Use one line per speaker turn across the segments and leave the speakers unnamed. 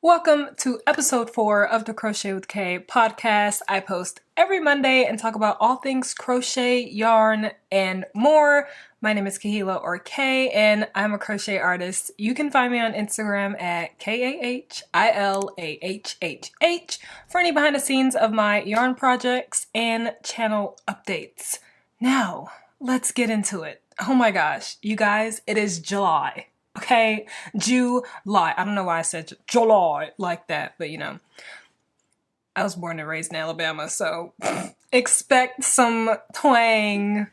Welcome to episode 4 of the Crochet with Kaye podcast. I post every Monday and talk about all things crochet, yarn, and more. My name is Kahila or Kaye, and I'm a crochet artist. You can find me on Instagram at KAHILAHHH for any behind the scenes of my yarn projects and channel updates. Now, let's get into it. Oh my gosh, you guys, it is July. Okay, July. I don't know why I said July like that, but you know, I was born and raised in Alabama, so expect some twang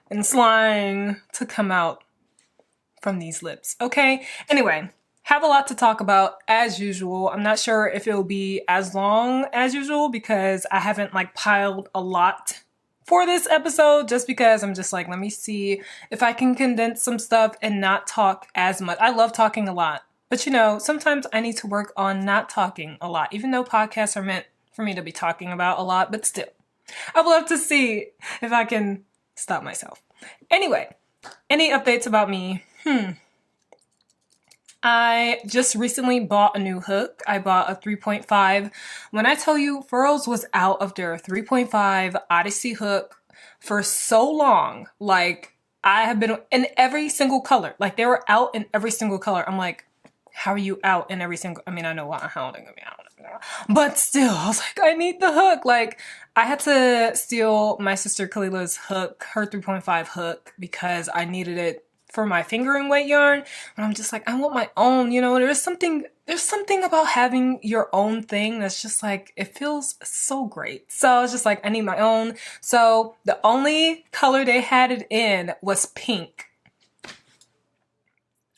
and slang to come out from these lips, okay? Anyway, have a lot to talk about as usual. I'm not sure if it will be as long as usual because I haven't piled a lot for this episode, just because I'm just like, let me see if I can condense some stuff and not talk as much. I love talking a lot, but you know, sometimes I need to work on not talking a lot, even though podcasts are meant for me to be talking about a lot, but still, I would love to see if I can stop myself. Anyway, any updates about me? I just recently bought a new hook. I bought a 3.5. When I tell you, Furls was out of their 3.5 Odyssey hook for so long. Like, I have been in every single color. Like, they were out in every single color. I'm like, how are you out in every single... I mean, I know how they're gonna be out. But still, I was like, I need the hook. Like, I had to steal my sister Kalila's hook, her 3.5 hook, because I needed it for my fingering weight yarn, but I'm just like, I want my own, you know. There's something about having your own thing that's just like, it feels so great. So I was just like, I need my own. So the only color they had it in was pink.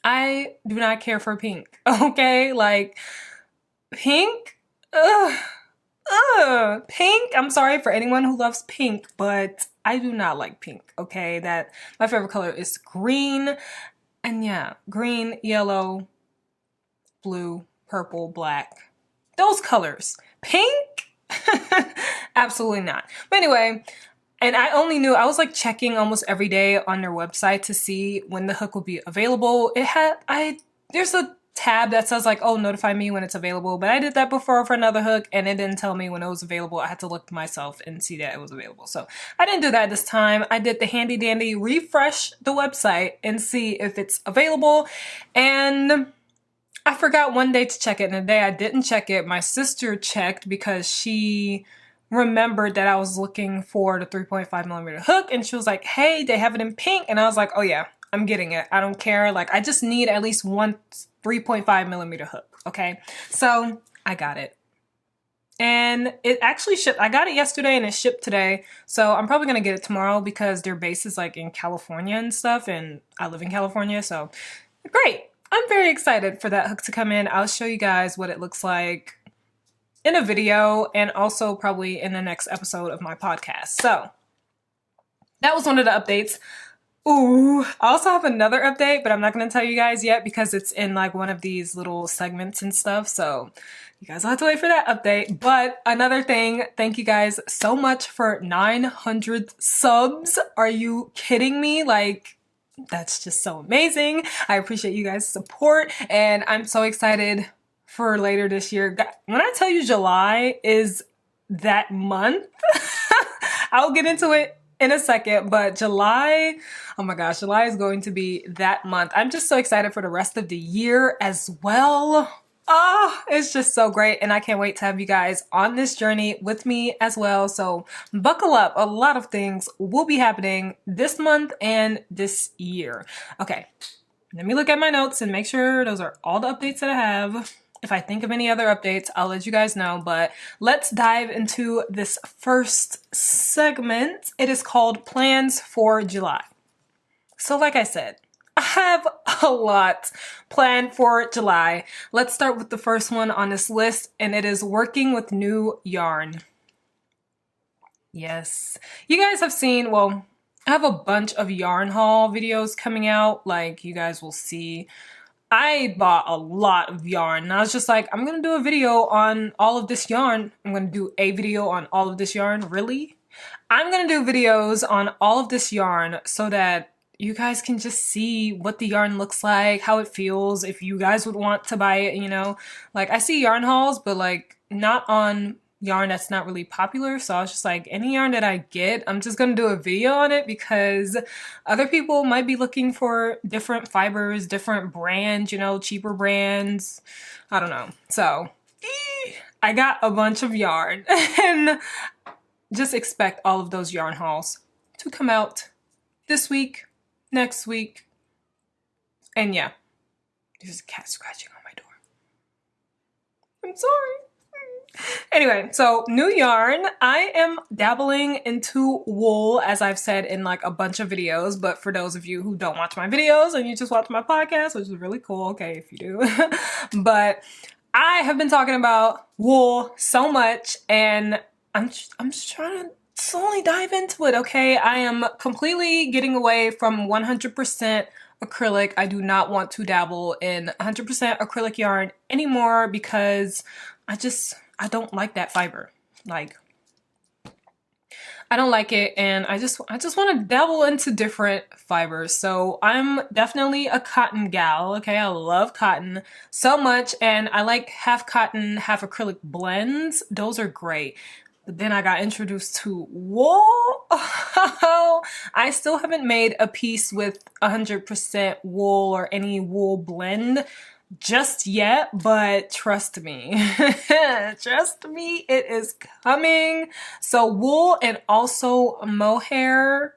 I do not care for pink, okay? Like, pink? Pink? I'm sorry for anyone who loves pink, but I do not like pink, okay? My favorite color is green, and yeah, green, yellow, blue, purple, black, those colors. Pink? Absolutely not. But anyway, and I was like checking almost every day on their website to see when the hook will be available. There's a tab that says like, oh, notify me when it's available, but I did that before for another hook and it didn't tell me when it was available. I had to look myself and see that it was available. So I didn't do that this time. I did the handy dandy refresh the website and see if it's available, and I forgot one day to check it, and the day I didn't check it, my sister checked because she remembered that I was looking for the 3.5 millimeter hook, and she was like, hey, they have it in pink, and I was like, oh yeah, I'm getting it. I don't care. Like, I just need at least one 3.5 millimeter hook. Okay. So I got it. And it actually shipped. I got it yesterday and it shipped today. So I'm probably going to get it tomorrow because their base is like in California and stuff. And I live in California. So great. I'm very excited for that hook to come in. I'll show you guys what it looks like in a video and also probably in the next episode of my podcast. So that was one of the updates. Ooh, I also have another update, but I'm not going to tell you guys yet because it's in like one of these little segments and stuff. So you guys will have to wait for that update. But another thing, thank you guys so much for 900 subs. Are you kidding me? Like, that's just so amazing. I appreciate you guys' support and I'm so excited for later this year. When I tell you July is that month, I'll get into it in a second, but July, oh my gosh, July is going to be that month. I'm just so excited for the rest of the year as well. It's just so great, and I can't wait to have you guys on this journey with me as well. So buckle up. A lot of things will be happening this month and this year. Okay, let me look at my notes and make sure those are all the updates that I have. If I think of any other updates, I'll let you guys know, but let's dive into this first segment. It is called Plans for July. So like I said, I have a lot planned for July. Let's start with the first one on this list, and it is working with new yarn. Yes, you guys have seen, well, I have a bunch of yarn haul videos coming out, like you guys will see. I bought a lot of yarn and I was just like, I'm gonna do a video on all of this yarn. I'm gonna do a video on all of this yarn. Really? I'm gonna do videos on all of this yarn so that you guys can just see what the yarn looks like, how it feels, if you guys would want to buy it, you know. Like, I see yarn hauls, but like not on yarn that's not really popular. So I was just like, any yarn that I get, I'm just gonna do a video on it because other people might be looking for different fibers, different brands, you know, cheaper brands. I don't know. So I got a bunch of yarn and just expect all of those yarn hauls to come out this week, next week, and yeah. There's a cat scratching on my door. I'm sorry. Anyway, so new yarn. I am dabbling into wool, as I've said in like a bunch of videos, but for those of you who don't watch my videos and you just watch my podcast, which is really cool, okay, if you do. But I have been talking about wool so much, and I'm just trying to slowly dive into it, okay? I am completely getting away from 100% acrylic. I do not want to dabble in 100% acrylic yarn anymore because I don't like that fiber. Like, I don't like it, and I just want to dabble into different fibers. So I'm definitely a cotton gal, okay? I love cotton so much, and I like half cotton, half acrylic blends. Those are great. But then I got introduced to wool. I still haven't made a piece with 100% wool or any wool blend just yet, but trust me, trust me, it is coming. So wool and also mohair.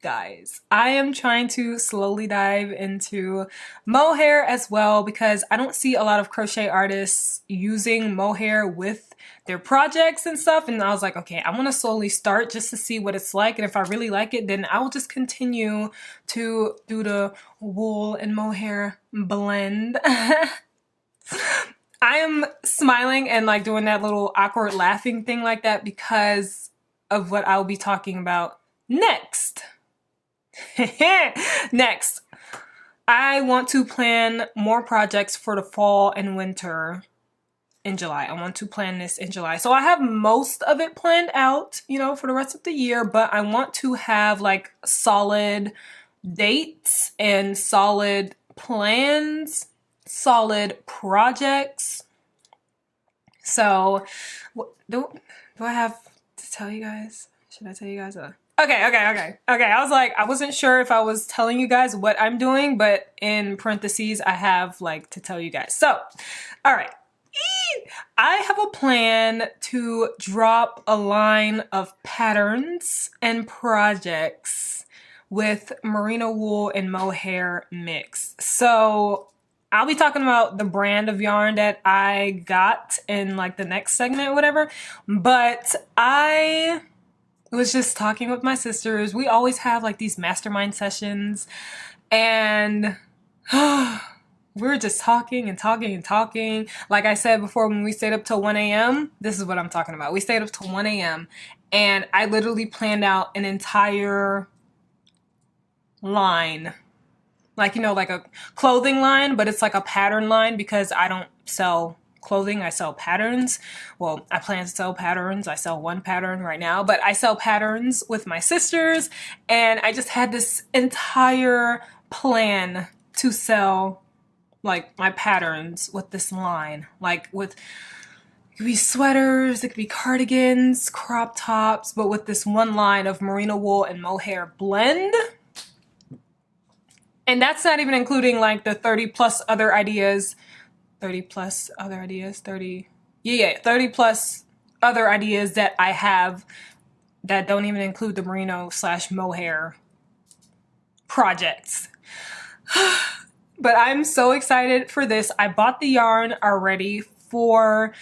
Guys, I am trying to slowly dive into mohair as well because I don't see a lot of crochet artists using mohair with their projects and stuff, and I was like, okay, I want to slowly start just to see what it's like, and if I really like it, then I will just continue to do the wool and mohair blend. I am smiling and like doing that little awkward laughing thing like that because of what I'll be talking about next. Next, I want to plan more projects for the fall and winter in July. I want to plan this in July. So I have most of it planned out, you know, for the rest of the year, but I want to have like solid dates and solid plans, solid projects. So do I have to tell you guys? Should I tell you guys? Okay. I was like, I wasn't sure if I was telling you guys what I'm doing, but in parentheses, I have like to tell you guys. So, all right. I have a plan to drop a line of patterns and projects with merino wool and mohair mix. So I'll be talking about the brand of yarn that I got in like the next segment or whatever, but I was just talking with my sisters. We always have like these mastermind sessions, and we were just talking and talking and talking. Like I said before, when we stayed up till 1 a.m., this is what I'm talking about. We stayed up till 1 a.m. and I literally planned out an entire line. Like, you know, like a clothing line, but it's like a pattern line because I don't sell clothing, I sell patterns. Well, I plan to sell patterns. I sell one pattern right now, but I sell patterns with my sisters, and I just had this entire plan to sell like my patterns with this line. Like with, it could be sweaters, it could be cardigans, crop tops, but with this one line of merino wool and mohair blend. And that's not even including like the 30 plus other ideas 30 plus other ideas that I have that don't even include the merino / mohair projects. But I'm so excited for this. I bought the yarn already for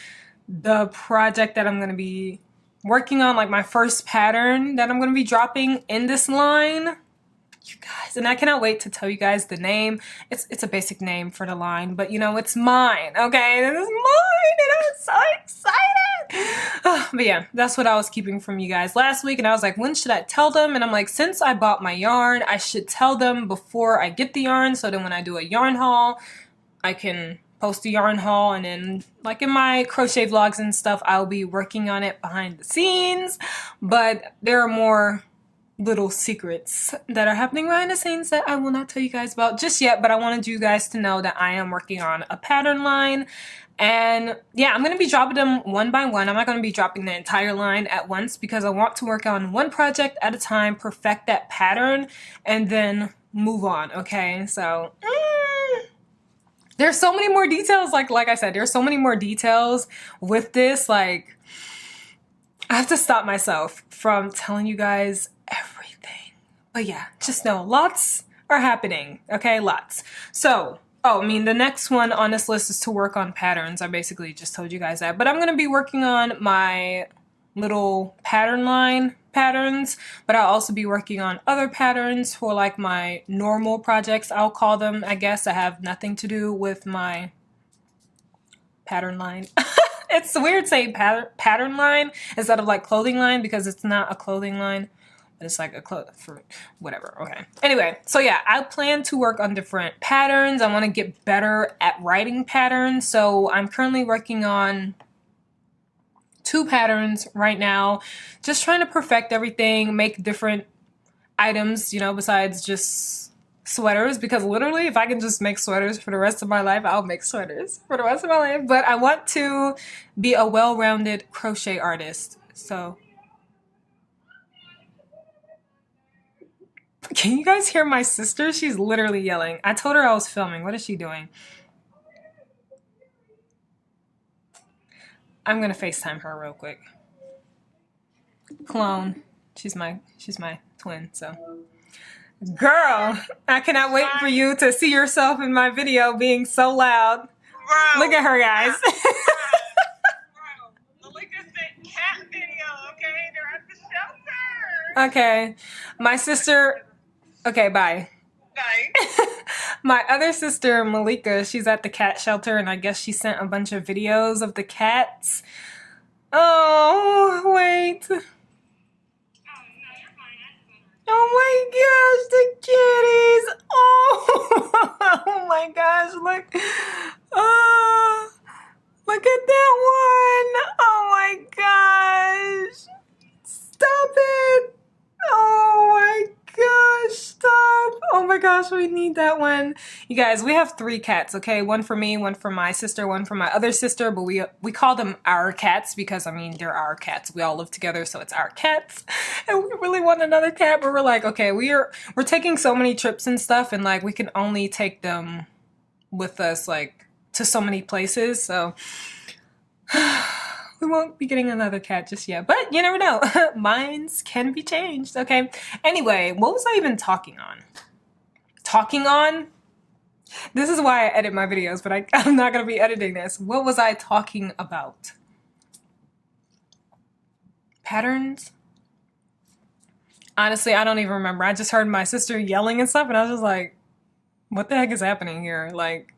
the project that I'm going to be working on, like my first pattern that I'm going to be dropping in this line. You guys, and I cannot wait to tell you guys the name. It's a basic name for the line, but you know, it's mine, okay? It is mine, and I'm so excited. But yeah, that's what I was keeping from you guys last week, and I was like, when should I tell them? And I'm like, since I bought my yarn, I should tell them before I get the yarn, so then when I do a yarn haul, I can post a yarn haul, and then like in my crochet vlogs and stuff, I'll be working on it behind the scenes. But there are more little secrets that are happening behind the scenes that I will not tell you guys about just yet, but I wanted you guys to know that I am working on a pattern line. And yeah, I'm going to be dropping them one by one. I'm not going to be dropping the entire line at once because I want to work on one project at a time, perfect that pattern, and then move on, okay? So, there's so many more details, like I said, there's so many more details with this, like, I have to stop myself from telling you guys everything. But yeah, just know lots are happening, okay? Lots. So, oh, I mean, the next one on this list is to work on patterns. I basically just told you guys that. But I'm going to be working on my little pattern line patterns, but I'll also be working on other patterns for like my normal projects, I'll call them, I guess, that have nothing to do with my pattern line. It's weird saying pattern line instead of like clothing line because it's not a clothing line. It's like a for whatever. Okay. Anyway, so yeah, I plan to work on different patterns. I want to get better at writing patterns. So I'm currently working on 2 patterns right now. Just trying to perfect everything, make different items, you know, besides just sweaters. Because literally, if I can just make sweaters for the rest of my life, I'll make sweaters for the rest of my life. But I want to be a well-rounded crochet artist. So can you guys hear my sister? She's literally yelling. I told her I was filming. What is she doing? I'm gonna FaceTime her real quick. Clone. She's my twin, so. Girl, I cannot wait for you to see yourself in my video being so loud. Bro, look at her, guys. Bro, look at that cat video, okay? They're at the shelter. Okay. My sister... Okay, bye. Bye. My other sister, Malika, she's at the cat shelter, and I guess she sent a bunch of videos of the cats. Oh, wait. Oh my gosh, the kitties. Oh, oh my gosh, look. Oh, look at that one. Oh my gosh. Stop it. Oh my gosh, stop. Oh my gosh, we need that one. You guys, we have 3 cats, okay? One for me, one for my sister, one for my other sister, but we call them our cats because, I mean, they're our cats. We all live together, so it's our cats. And we really want another cat, but we're like, okay, we're taking so many trips and stuff, and like we can only take them with us like to so many places, so we won't be getting another cat just yet, but you never know. Minds can be changed, okay? Anyway, what was I even talking on? This is why I edit my videos, but I'm not going to be editing this. What was I talking about? Patterns? Honestly, I don't even remember. I just heard my sister yelling and stuff, and I was just like, what the heck is happening here? Like,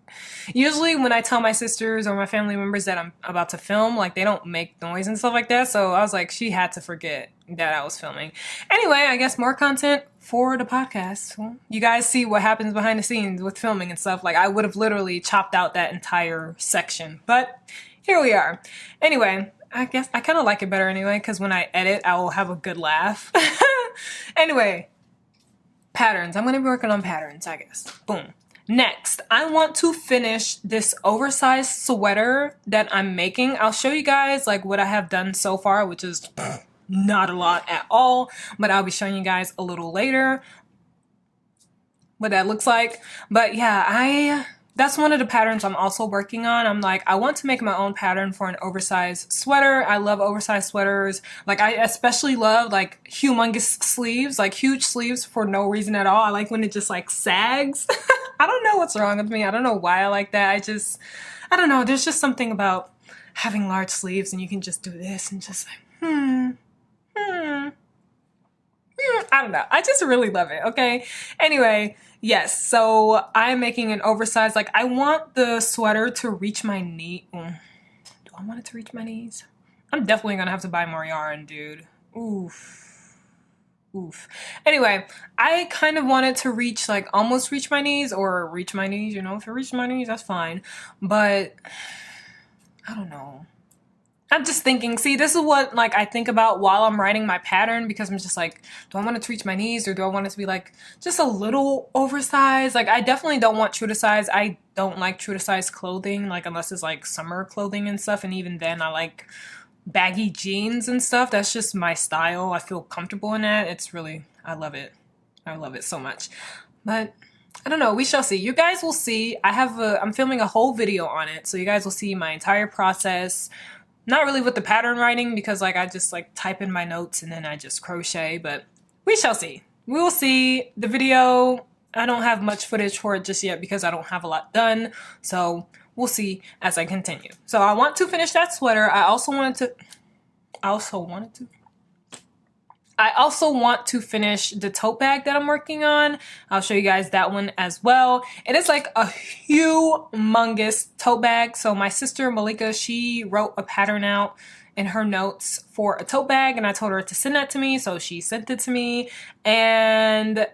usually when I tell my sisters or my family members that I'm about to film, like, they don't make noise and stuff like that. So I was like, she had to forget that I was filming. Anyway, I guess more content for the podcast. Well, you guys see what happens behind the scenes with filming and stuff. Like, I would have literally chopped out that entire section. But here we are. Anyway, I guess I kind of like it better anyway, because when I edit, I will have a good laugh. Anyway, patterns. I'm going to be working on patterns, I guess. Boom. Next, I want to finish this oversized sweater that I'm making. I'll show you guys like what I have done so far, which is not a lot at all, but I'll be showing you guys a little later what that looks like. But yeah, that's one of the patterns I'm also working on. I'm like, I want to make my own pattern for an oversized sweater. I love oversized sweaters. Like, I especially love like humongous sleeves, like huge sleeves for no reason at all. I like when it just like sags. I don't know what's wrong with me. I don't know why I like that. I don't know. There's just something about having large sleeves and you can just do this and just like, I don't know. I just really love it, okay? Anyway, yes, so I'm making an oversized, like, I want the sweater to reach my knee. Do I want it to reach my knees? I'm definitely gonna have to buy more yarn, dude. Oof. Anyway, I kind of want it to reach, like, almost reach my knees, or reach my knees, you know? If it reaches my knees, that's fine. But, I don't know. I'm just thinking, see, this is what like I think about while I'm writing my pattern, because I'm just like, do I want it to reach my knees, or do I want it to be like just a little oversized? Like I definitely don't want true to size. I don't like true to size clothing, like unless it's like summer clothing and stuff, and even then I like baggy jeans and stuff. That's just my style. I feel comfortable in that. It's really, I love it. I love it so much. But I don't know, we shall see. You guys will see. I'm filming a whole video on it, so you guys will see my entire process. Not really with the pattern writing, because like I just like type in my notes and then I just crochet, but we shall see. We will see. The video, I don't have much footage for it just yet because I don't have a lot done, so we'll see as I continue. So I want to finish that sweater. I also want to finish the tote bag that I'm working on. I'll show you guys that one as well. It is like a humongous tote bag. So my sister Malika, she wrote a pattern out in her notes for a tote bag, and I told her to send that to me. So she sent it to me, and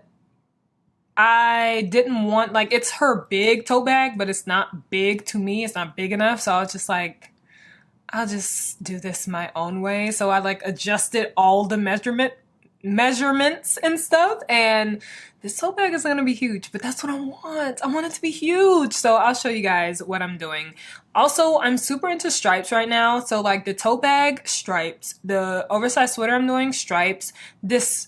I didn't want, like, it's her big tote bag, but it's not big to me. It's not big enough. So I was just like, I'll just do this my own way. So I like adjusted all the measurements and stuff, and this tote bag is gonna be huge, but that's what I want. I want it to be huge. So I'll show you guys what I'm doing. Also, I'm super into stripes right now. So like the tote bag, stripes. The oversized sweater I'm doing, stripes. This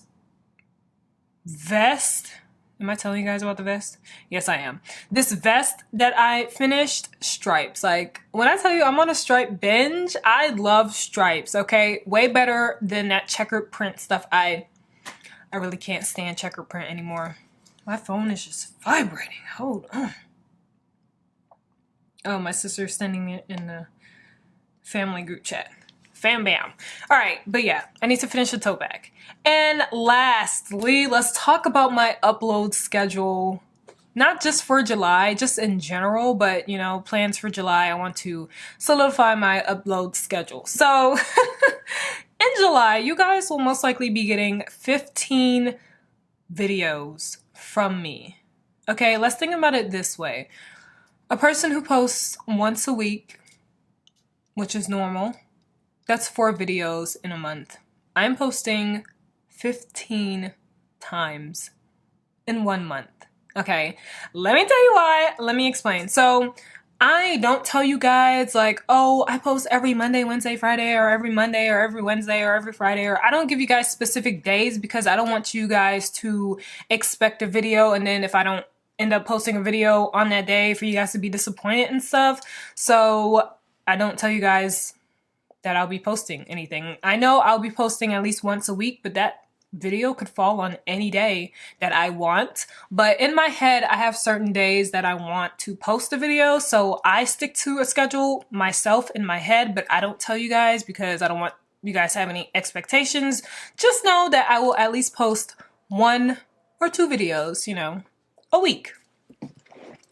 vest, am I telling you guys about the vest? Yes, I am. This vest that I finished, stripes. Like, when I tell you I'm on a stripe binge, I love stripes, okay? Way better than that checkered print stuff. I really can't stand checkered print anymore. My phone is just vibrating. Hold on. Oh, my sister's sending it in the family group chat. Fam bam. All right, but yeah, I need to finish the tote bag. And lastly, let's talk about my upload schedule. Not just for July, just in general, but you know, plans for July. I want to solidify my upload schedule. So in July, you guys will most likely be getting 15 videos from me. Okay, let's think about it this way. A person who posts once a week, which is normal, that's 4 videos in a month. I'm posting 15 times in 1 month. Okay, let me tell you why. Let me explain. So I don't tell you guys like, oh, I post every Monday, Wednesday, Friday, or every Monday, or every Wednesday, or every Friday, or I don't give you guys specific days, because I don't want you guys to expect a video and then if I don't end up posting a video on that day, for you guys to be disappointed and stuff. So I don't tell you guys that I'll be posting anything. I know I'll be posting at least once a week, but that video could fall on any day that I want. But in my head, I have certain days that I want to post a video, so I stick to a schedule myself in my head, but I don't tell you guys because I don't want you guys to have any expectations. Just know that I will at least post 1 or 2 videos, you know, a week.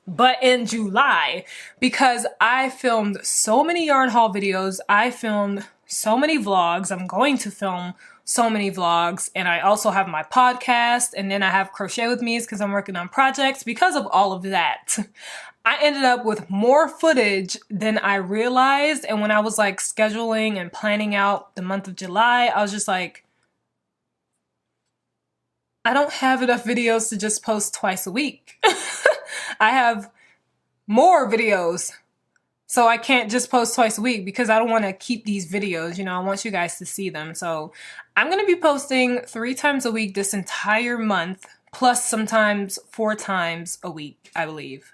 But in July, because I filmed so many yarn haul videos, I filmed so many vlogs, I'm going to film so many vlogs, and I also have my podcast, and then I have Crochet with Me's because I'm working on projects. Because of all of that, I ended up with more footage than I realized, and when I was like scheduling and planning out the month of July, I was just like, I don't have enough videos to just post twice a week. I have more videos, so I can't just post twice a week because I don't want to keep these videos, you know, I want you guys to see them. So I'm going to be posting 3 times a week this entire month, plus sometimes 4 times a week, I believe.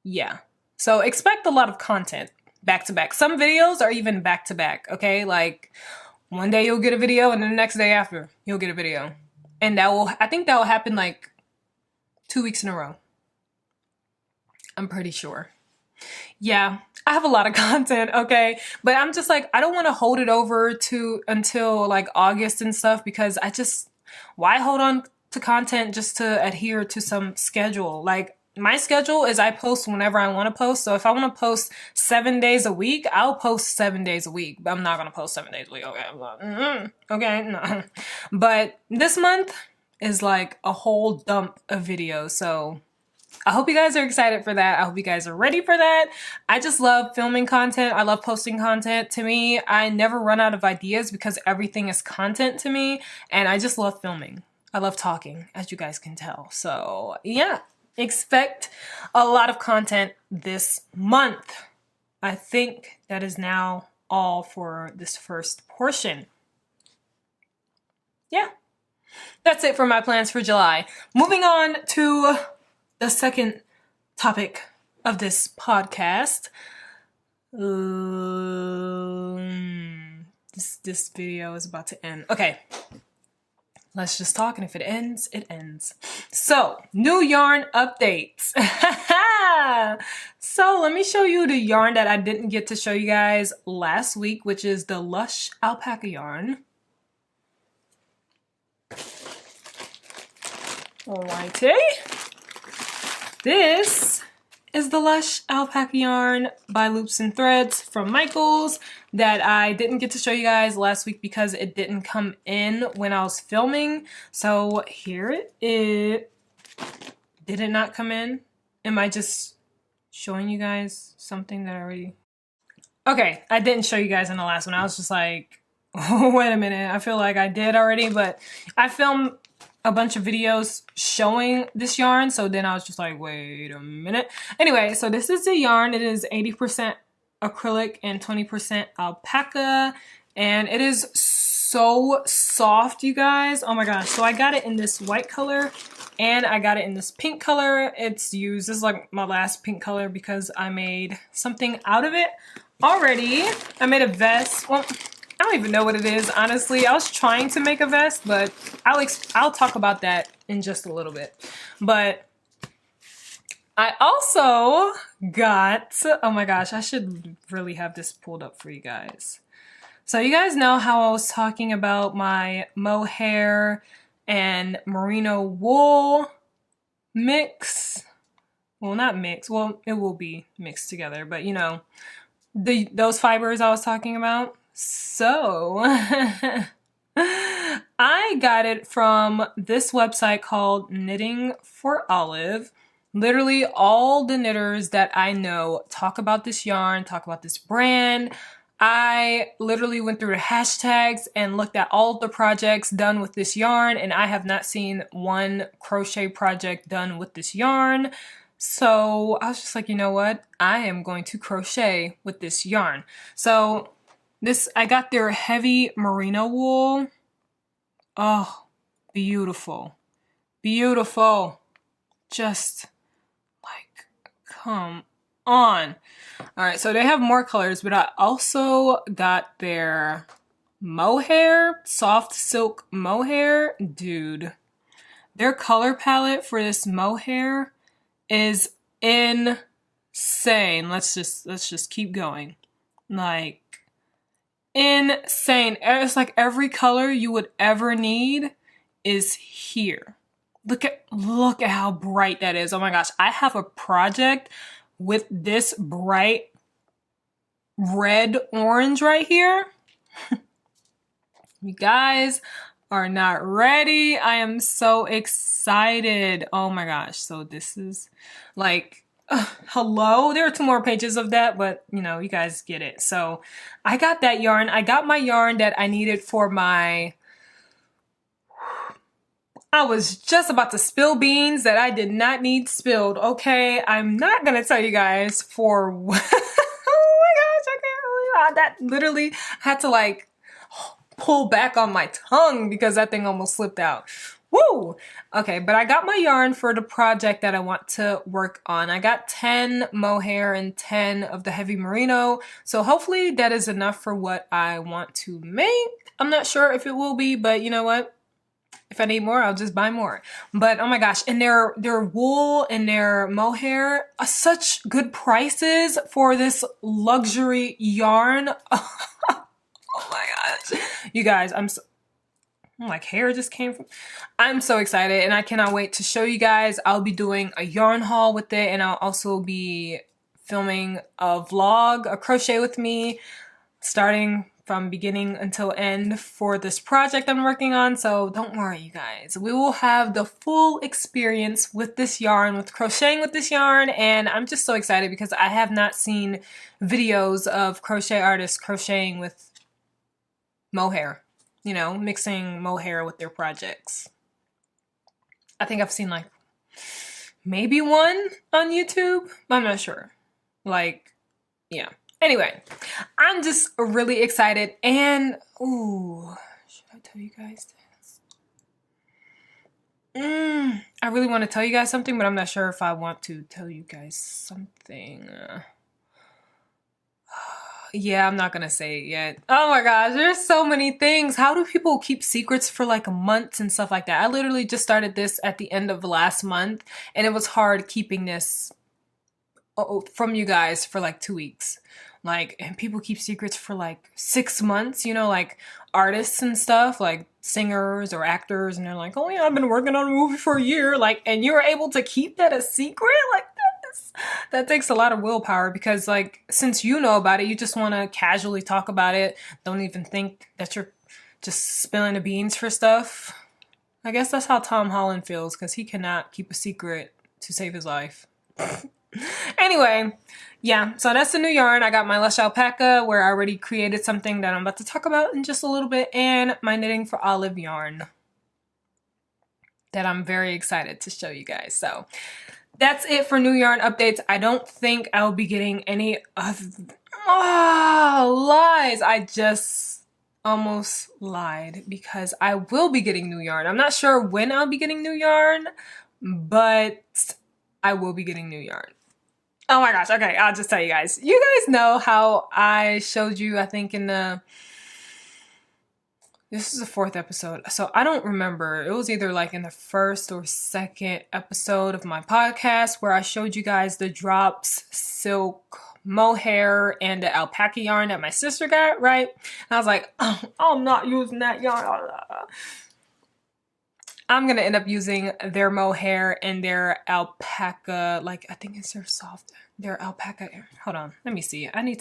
Yeah. So expect a lot of content back to back. Some videos are even back to back, okay? Like one day you'll get a video and then the next day after you'll get a video. And I think that will happen like 2 weeks in a row. I'm pretty sure. Yeah, I have a lot of content, okay? But I'm just like, I don't want to hold it over until like August and stuff, because why hold on to content just to adhere to some schedule? Like, my schedule is I post whenever I want to post. So if I want to post 7 days a week, I'll post 7 days a week. But I'm not going to post 7 days a week. Okay, okay, no. But this month is like a whole dump of videos. So I hope you guys are excited for that. I hope you guys are ready for that. I just love filming content. I love posting content. To me, I never run out of ideas because everything is content to me, and I just love filming. I love talking, as you guys can tell. So yeah, expect a lot of content this month. I think that is now all for this first portion. Yeah, that's it for my plans for July. Moving on to the second topic of this podcast. This video is about to end. Okay, let's just talk, and if it ends, it ends. So, new yarn updates. So let me show you the yarn that I didn't get to show you guys last week, which is the Lush alpaca yarn. Alrighty. This is the Lush alpaca yarn by Loops and Threads from Michaels that I didn't get to show you guys last week because it didn't come in when I was filming. So here it is. Did it not come in? Am I just showing you guys something that I already... Okay, I didn't show you guys in the last one. I was just like, oh, wait a minute. I feel like I did already, but I filmed a bunch of videos showing this yarn, so then I was just like, wait a minute. Anyway, so this is the yarn. It is 80% acrylic and 20% alpaca, and it is so soft, you guys. Oh my gosh. So I got it in this white color and I got it in this pink color. It's used, this is like my last pink color because I made something out of it already. I made a vest. Well, I don't even know what it is, honestly. I was trying to make a vest, but I'll talk about that in just a little bit. But I also got, oh my gosh, I should really have this pulled up for you guys. So you guys know how I was talking about my mohair and merino wool mix? Well, not mix. Well, it will be mixed together, but you know, those fibers I was talking about. So I got it from this website called Knitting for Olive. Literally all the knitters that I know talk about this yarn, talk about this brand. I literally went through the hashtags and looked at all the projects done with this yarn, and I have not seen one crochet project done with this yarn. So I was just like, you know what? I am going to crochet with this yarn. So I got their heavy merino wool. Oh, beautiful. Beautiful. Just like, come on. All right, so they have more colors, but I also got their mohair, soft silk mohair. Dude, their color palette for this mohair is insane. Let's just keep going. Like, insane. It's like every color you would ever need is here. Look at how bright that is. Oh my gosh. I have a project with this bright red orange right here. You guys are not ready. I am so excited. Oh my gosh. So this is like, hello. There are 2 more pages of that, but you know, you guys get it. So I got that yarn. I got my yarn that I needed for my, I was just about to spill beans that I did not need spilled. Okay, I'm not gonna tell you guys for what. Oh my gosh, I can't believe that literally had to like pull back on my tongue because that thing almost slipped out. Woo! Okay, but I got my yarn for the project that I want to work on. I got 10 mohair and 10 of the heavy merino. So hopefully that is enough for what I want to make. I'm not sure if it will be, but you know what? If I need more, I'll just buy more. But oh my gosh, and their wool and their mohair are such good prices for this luxury yarn. Oh my gosh. You guys, I'm like hair just came from. I'm so excited and I cannot wait to show you guys. I'll be doing a yarn haul with it, and I'll also be filming a vlog, a crochet with me, starting from beginning until end for this project I'm working on. So don't worry, you guys. We will have the full experience with this yarn, with crocheting with this yarn. And I'm just so excited because I have not seen videos of crochet artists crocheting with mohair, you know, mixing mohair with their projects. I think I've seen like maybe one on YouTube. I'm not sure. like, yeah. Anyway, I'm just really excited, and ooh, should I tell you guys this? I really want to tell you guys something, but I'm not sure if I want to tell you guys something. Yeah, I'm not gonna say it yet. Oh my gosh, there's so many things. How do people keep secrets for like months and stuff like that? I literally just started this at the end of last month, and it was hard keeping this from you guys for like 2 weeks. Like, and people keep secrets for like 6 months, you know, like artists and stuff, like singers or actors, and they're like, oh yeah, I've been working on a movie for a year, like, and you're able to keep that a secret? Like, that takes a lot of willpower, because like, since you know about it, you just want to casually talk about it, don't even think that you're just spilling the beans for stuff. I guess that's how Tom Holland feels, because he cannot keep a secret to save his life. Anyway, yeah, so that's the new yarn. I got my Lush Alpaca, where I already created something that I'm about to talk about in just a little bit, and my Knitting for Olive yarn that I'm very excited to show you guys. So that's it for new yarn updates. I don't think I'll be getting any other... Oh, lies! I just almost lied, because I will be getting new yarn. I'm not sure when I'll be getting new yarn, but I will be getting new yarn. Oh my gosh, okay, I'll just tell you guys. You guys know how I showed you, I think in the... This is the 4th episode, so I don't remember. It was either like in the 1st or 2nd episode of my podcast where I showed you guys the drops, silk, mohair, and the alpaca yarn that my sister got, right? And I was like, oh, I'm not using that yarn. I'm gonna end up using their mohair and their alpaca, like, I think it's their alpaca. Hold on, let me see. I need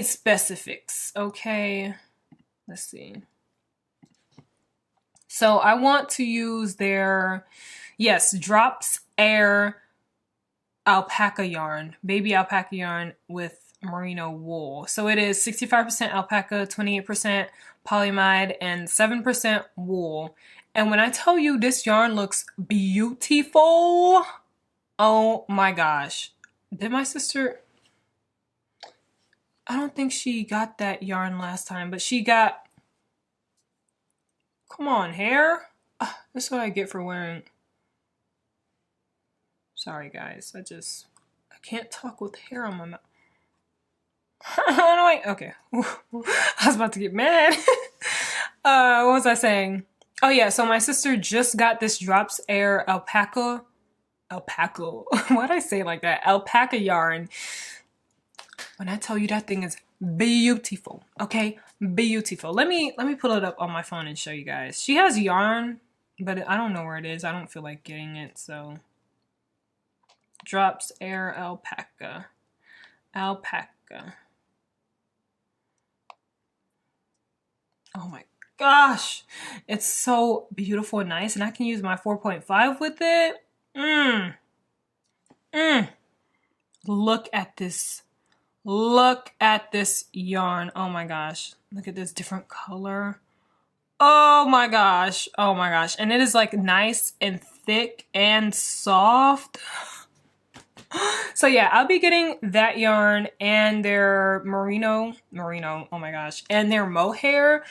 specifics, okay? Let's see. So I want to use their, yes, Drops Air alpaca yarn, baby alpaca yarn with merino wool. So it is 65% alpaca, 28% polyamide, and 7% wool. And when I tell you this yarn looks beautiful, oh my gosh. Did my sister... I don't think she got that yarn last time, but she got... Come on, hair. That's what I get for wearing... Sorry, guys. I can't talk with hair on my mouth. Okay. I was about to get mad. What was I saying? Oh yeah, so my sister just got this Drops Air alpaca. Why'd I say it like that? Alpaca yarn. When I tell you that thing is beautiful, okay? Beautiful. Let me pull it up on my phone and show you guys. She has yarn, but I don't know where it is. I don't feel like getting it, so. Drops Air alpaca. Alpaca. Oh my gosh. It's so beautiful and nice, and I can use my 4.5 with it. Look at this. Look at this yarn. Oh my gosh. Look at this different color. Oh my gosh. Oh my gosh. And it is like nice and thick and soft. So yeah, I'll be getting that yarn and their merino, oh my gosh, and their mohair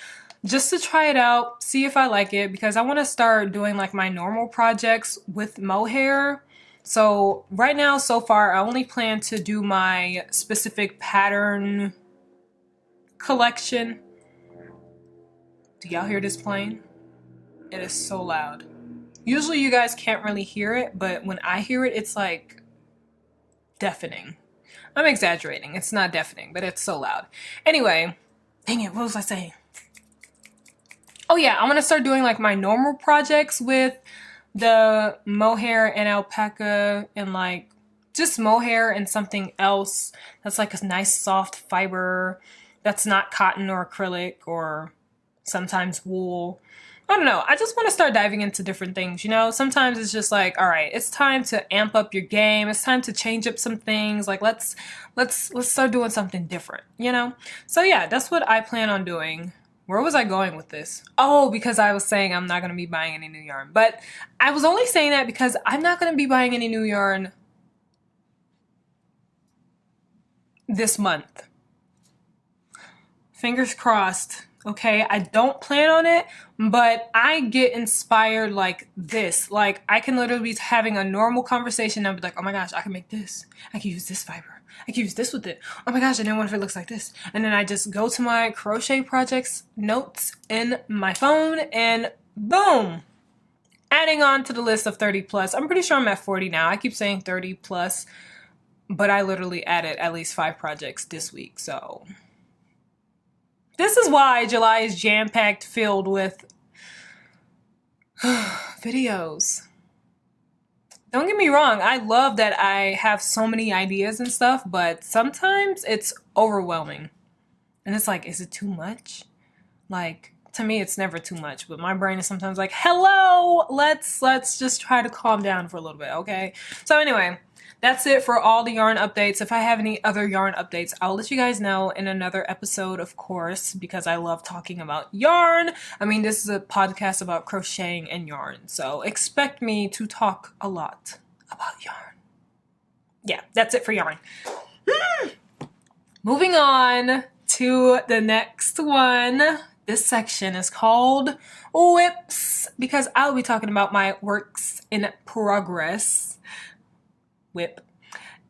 just to try it out, see if I like it, because I want to start doing like my normal projects with mohair. So right now, so far, I only plan to do my specific pattern collection. Do y'all hear this playing? It is so loud. Usually you guys can't really hear it, but when I hear it, it's like deafening. I'm exaggerating. It's not deafening, but it's so loud. Anyway, dang it, what was I saying? Oh yeah, I want to start doing like my normal projects with the mohair and alpaca, and like just mohair and something else that's like a nice soft fiber that's not cotton or acrylic or sometimes wool. I don't know. I just want to start diving into different things, you know? Sometimes it's just like, all right, it's time to amp up your game. It's time to change up some things. Like let's start doing something different, you know? So yeah, that's what I plan on doing. Where was I going with this? Oh, because I was saying I'm not going to be buying any new yarn. But I was only saying that because I'm not going to be buying any new yarn this month. Fingers crossed. Okay, I don't plan on it, but I get inspired like this. Like I can literally be having a normal conversation and I'll be like, oh my gosh, I can make this. I can use this fiber. I can use this with it. Oh my gosh, and then what if it looks like this? And then I just go to my crochet projects notes in my phone and boom, adding on to the list of 30 plus. I'm pretty sure I'm at 40 now. I keep saying 30 plus, but I literally added at least 5 projects this week, so... This is why July is jam-packed filled with videos. Don't get me wrong, I love that I have so many ideas and stuff, but sometimes it's overwhelming. And it's like, is it too much? Like, to me, it's never too much, but my brain is sometimes like, hello, let's just try to calm down for a little bit, okay? So anyway, that's it for all the yarn updates. If I have any other yarn updates, I'll let you guys know in another episode, of course, because I love talking about yarn. I mean, this is a podcast about crocheting and yarn, so expect me to talk a lot about yarn. Yeah, that's it for yarn. Moving on to the next one. This section is called whips because I'll be talking about my works in progress. Whip.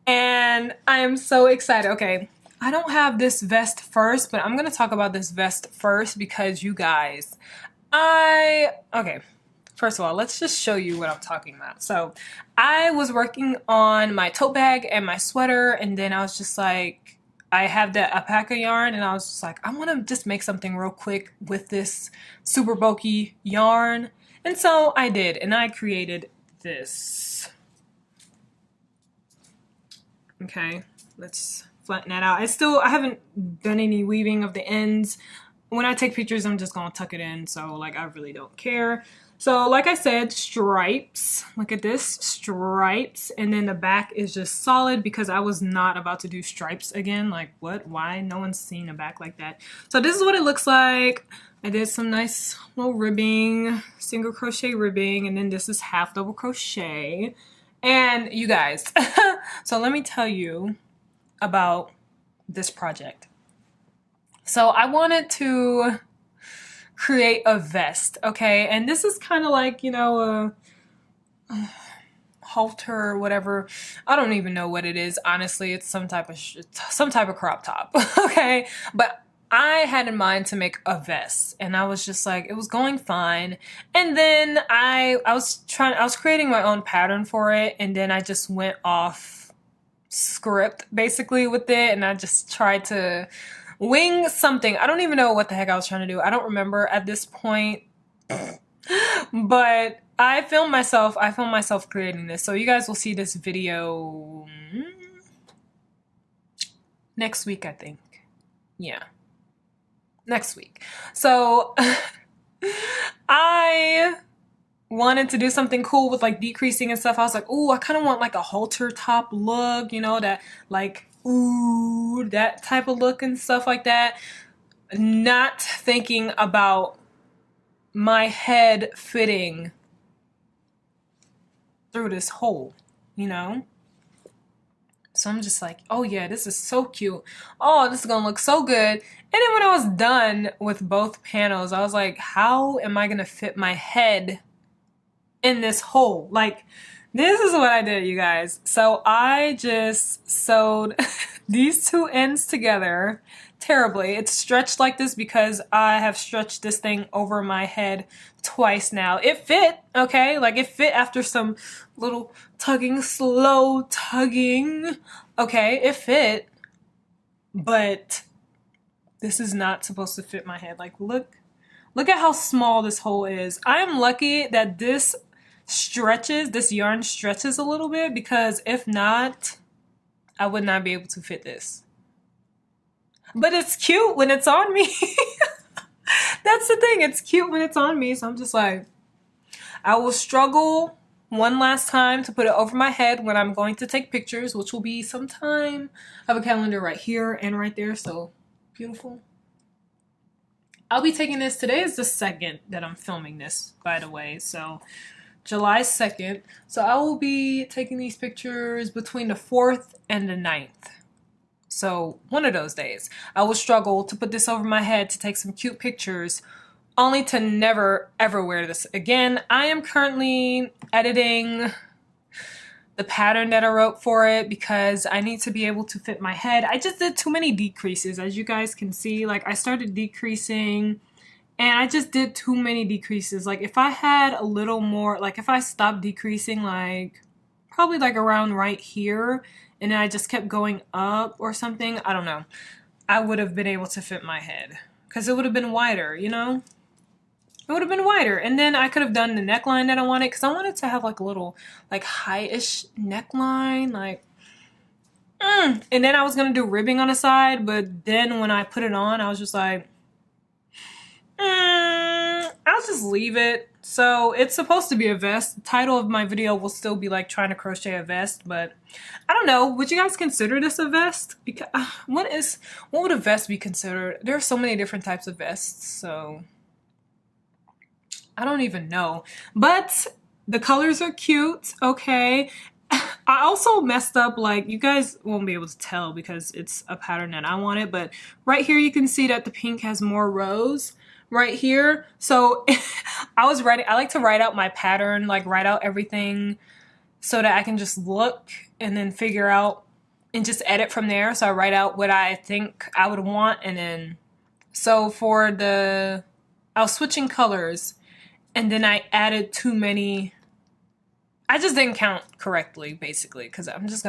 And I am so excited. Okay, I don't have this vest first, but I'm going to talk about this vest first because you guys, okay, first of all, let's just show you what I'm talking about. So I was working on my tote bag and my sweater, and then I was just like, I have that alpaca yarn, and I was just like, I want to just make something real quick with this super bulky yarn. And so I did, and I created this. Okay, let's flatten that out. I haven't done any weaving of the ends. When I take pictures, I'm just gonna tuck it in, so like I really don't care. So like I said, stripes. Look at this, stripes. And then the back is just solid because I was not about to do stripes again. Like what? Why? No one's seen a back like that. So this is what it looks like. I did some nice little ribbing, single crochet ribbing, and then this is half double crochet. And you guys, so let me tell you about this project. So I wanted to create a vest, okay? And this is kind of like, you know, a halter or whatever. I don't even know what it is. Honestly, it's some type of crop top, okay? But I had in mind to make a vest, and I was just like, it was going fine. And then I was creating my own pattern for it, and then I just went off script basically with it, and I just tried to wing something. I don't even know what the heck I was trying to do. I don't remember at this point, but I filmed myself creating this. So you guys will see this video next week, I think. Yeah. Next week. So I wanted to do something cool with like decreasing and stuff. I was like, ooh, I kind of want like a halter top look, you know, that like, ooh, that type of look and stuff like that. Not thinking about my head fitting through this hole, you know? So I'm just like, oh yeah, this is so cute. Oh, this is gonna look so good. And then when I was done with both panels, I was like, how am I gonna fit my head in this hole? Like, this is what I did, you guys. So I just sewed these two ends together terribly. It's stretched like this because I have stretched this thing over my head twice now. It fit, okay? Like it fit after some little tugging, slow tugging. Okay, it fit, but this is not supposed to fit my head. Like look at how small this hole is. I am lucky that this yarn stretches a little bit, because if not, I would not be able to fit this. But it's cute when it's on me. That's the thing. It's cute when it's on me. So I'm just like, I will struggle one last time to put it over my head when I'm going to take pictures, which will be sometime. I have a calendar right here and right there. So beautiful. I'll be taking this. Today is the 2nd that I'm filming this, by the way. So July 2nd. So I will be taking these pictures between the 4th and the 9th. So one of those days, I will struggle to put this over my head to take some cute pictures, only to never ever wear this again. I am currently editing the pattern that I wrote for it because I need to be able to fit my head. I just did too many decreases, as you guys can see. Like, I started decreasing and I just did too many decreases. Like, if I had a little more, like if I stopped decreasing, like probably like around right here, and then I just kept going up or something, I don't know, I would have been able to fit my head because it would have been wider, you know? It would have been wider. And then I could have done the neckline that I wanted, because I wanted to have like a little like high-ish neckline, like and then I was gonna do ribbing on the side, but then when I put it on, I was just like, I'll just leave it. So it's supposed to be a vest. The title of my video will still be like trying to crochet a vest, but I don't know. Would you guys consider this a vest? Because what would a vest be considered? There are so many different types of vests, so I don't even know. But the colors are cute, okay? I also messed up, like, you guys won't be able to tell because it's a pattern that I wanted, but right here you can see that the pink has more rows right here. So I like to write out my pattern, like write out everything so that I can just look and then figure out and just edit from there. So I write out what I think I would want, and then so for I was switching colors, and then I added too many. I just didn't count correctly, basically, because I was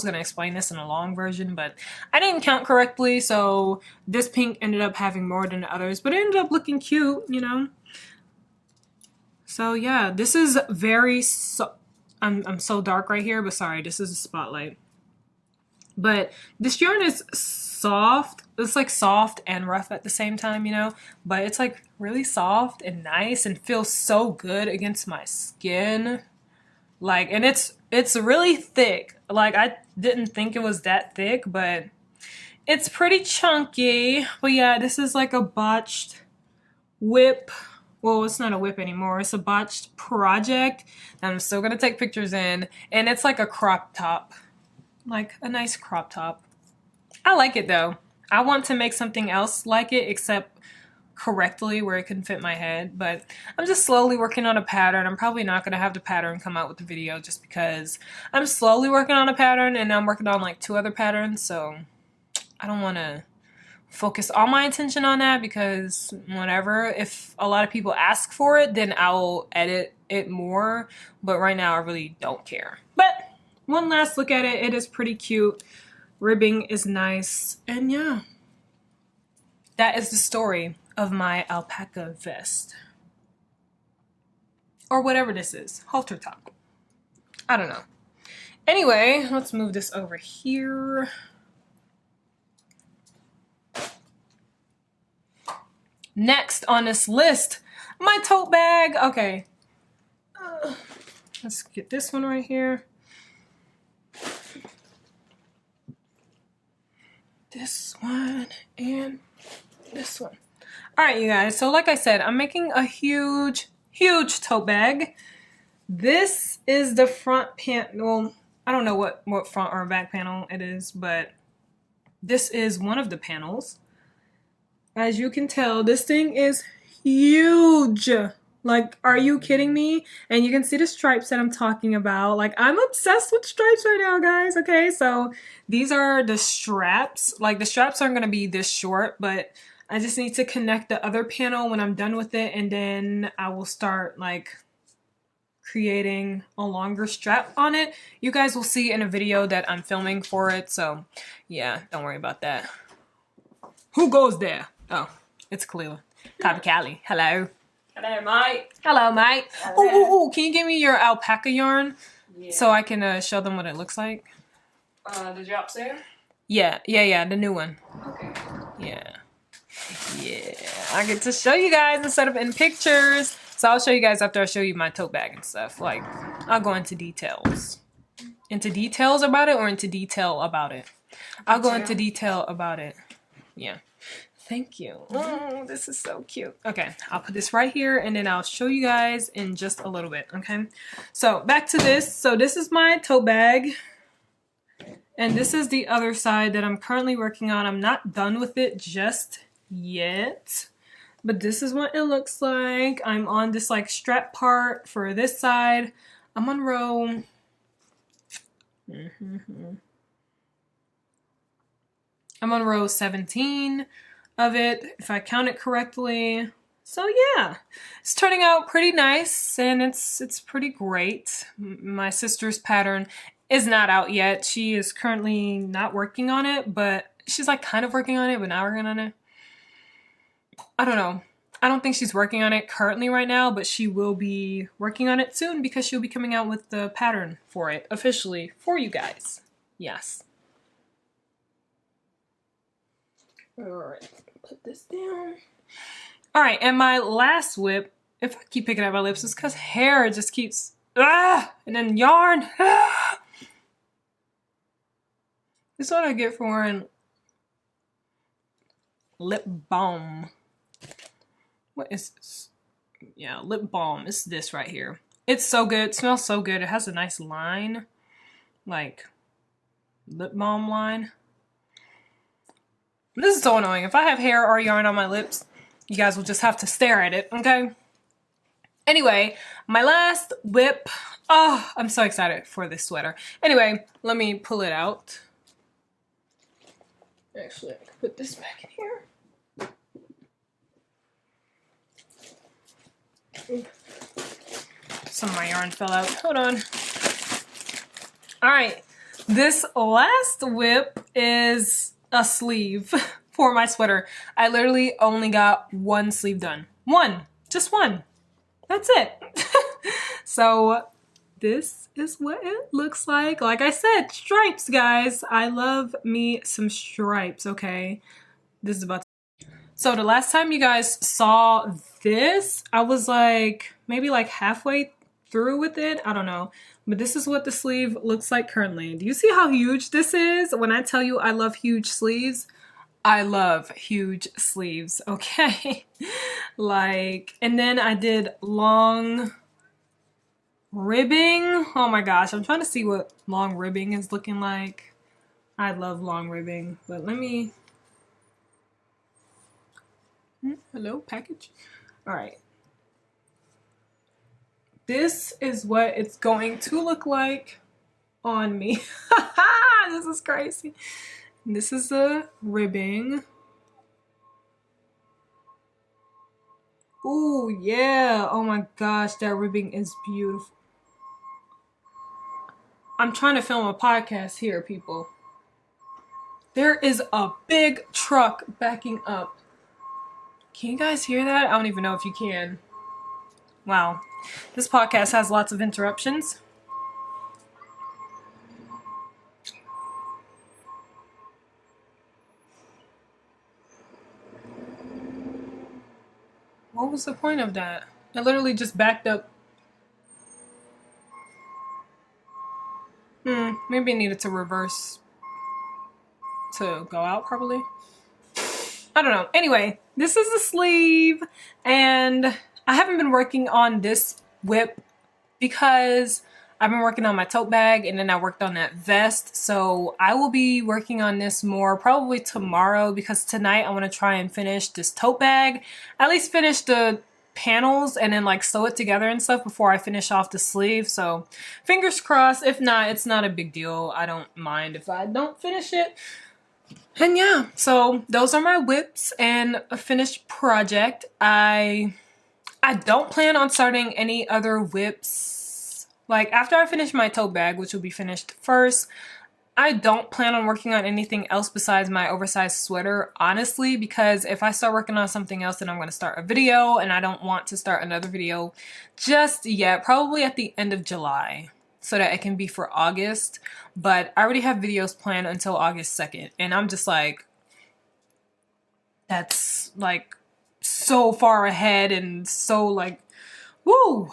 gonna explain this in a long version, but I didn't count correctly, so this pink ended up having more than the others, but it ended up looking cute, you know? So yeah, this is I'm so dark right here, but sorry, this is a spotlight. But this yarn is soft. It's like soft and rough at the same time, you know? But it's like really soft and nice and feels so good against my skin. Like, and it's really thick. Like, I didn't think it was that thick, but it's pretty chunky. But yeah, this is like a botched whip. Well, it's not a whip anymore. It's a botched project that I'm still gonna take pictures in. And it's like a crop top. Like a nice crop top. I like it though. I want to make something else like it, except correctly where it can fit my head, but I'm just slowly working on a pattern. I'm probably not going to have the pattern come out with the video just because I'm slowly working on a pattern, and I'm working on like 2 other patterns, so I don't want to focus all my attention on that, because whatever, if a lot of people ask for it, then I'll edit it more, but right now I really don't care. But one last look at it. It is pretty cute. Ribbing is nice, and yeah, that is the story of my alpaca vest, or whatever this is, halter top. I don't know. Anyway, let's move this over here. Next on this list, my tote bag. Okay, let's get this one right here. This one and this one. All right, you guys, so like I said, I'm making a huge tote bag. This is the front panel. I don't know what front or back panel it is, but this is one of the panels. As you can tell, this thing is huge. Like, are you kidding me? And you can see the stripes that I'm talking about. Like, I'm obsessed with stripes right now, guys. Okay, so these are the straps. Like, the straps aren't gonna be this short, but I just need to connect the other panel when I'm done with it, and then I will start like creating a longer strap on it. You guys will see in a video that I'm filming for it, so yeah, don't worry about that. Who goes there? Oh, it's Kalila. Callie. Hello.
Hello, mate.
Hello, mate.
Hello.
Ooh, can you give me your alpaca yarn so I can show them what it looks like?
The drops there?
Yeah, the new one.
Okay.
Yeah. Yeah, I get to show you guys instead of in pictures. So I'll show you guys after I show you my tote bag and stuff. Like, I'll go into details. Into details about it or into detail about it? I'll go into detail about it. Yeah. Thank you. Oh, this is so cute. Okay, I'll put this right here and then I'll show you guys in just a little bit, okay? So back to this. So this is my tote bag. And this is the other side that I'm currently working on. I'm not done with it just yet. But this is what it looks like. I'm on this like strap part for this side. I'm on row... I'm on row 17 of it, if I count it correctly. So yeah, it's turning out pretty nice and it's pretty great. My sister's pattern is not out yet. She is currently not working on it, but she's like kind of working on it, but not working on it. I don't know. I don't think she's working on it currently right now, but she will be working on it soon because she'll be coming out with the pattern for it officially for you guys. Yes. All right, put this down. All right, and my last whip, if I keep picking at my lips, it's because hair just keeps, and then yarn. This is what I get for wearing lip balm. What is this? Yeah, lip balm. It's this right here. It's so good. It smells so good. It has a nice line, like lip balm line. This is so annoying. If I have hair or yarn on my lips, you guys will just have to stare at it, okay? Anyway, my last whip. Oh, I'm so excited for this sweater. Anyway, let me pull it out. Actually, I can put this back in here. Some of my yarn fell out. Hold on. All right. This last whip is a sleeve for my sweater. I literally only got one sleeve done. One. Just one. That's it. So this is what it looks like. Like I said, stripes, guys. I love me some stripes, okay? This is about to... So the last time you guys saw this, I was like maybe like halfway through with it. I don't know. But this is what the sleeve looks like currently. Do you see how huge this is? When I tell you I love huge sleeves, I love huge sleeves, okay? Like, and then I did long ribbing. Oh my gosh, I'm trying to see what long ribbing is looking like. I love long ribbing, but let me... Hello, package? All right. This is what it's going to look like on me. This is crazy. This is the ribbing. Ooh, yeah. Oh my gosh, that ribbing is beautiful. I'm trying to film a podcast here, people. There is a big truck backing up. Can you guys hear that? I don't even know if you can. Wow. This podcast has lots of interruptions. What was the point of that? It literally just backed up. Maybe it needed to reverse to go out properly. I don't know. Anyway, this is the sleeve, and I haven't been working on this whip because I've been working on my tote bag and then I worked on that vest. So I will be working on this more probably tomorrow because tonight I want to try and finish this tote bag. At least finish the panels and then like sew it together and stuff before I finish off the sleeve. So fingers crossed. If not, it's not a big deal. I don't mind if I don't finish it. And yeah, so those are my whips and a finished project. I don't plan on starting any other whips. Like after I finish my tote bag, which will be finished first, I don't plan on working on anything else besides my oversized sweater, honestly, because if I start working on something else, then I'm going to start a video, and I don't want to start another video just yet, probably at the end of July, so that it can be for August. But I already have videos planned until August 2nd, and I'm just like, that's like so far ahead and so like, woo,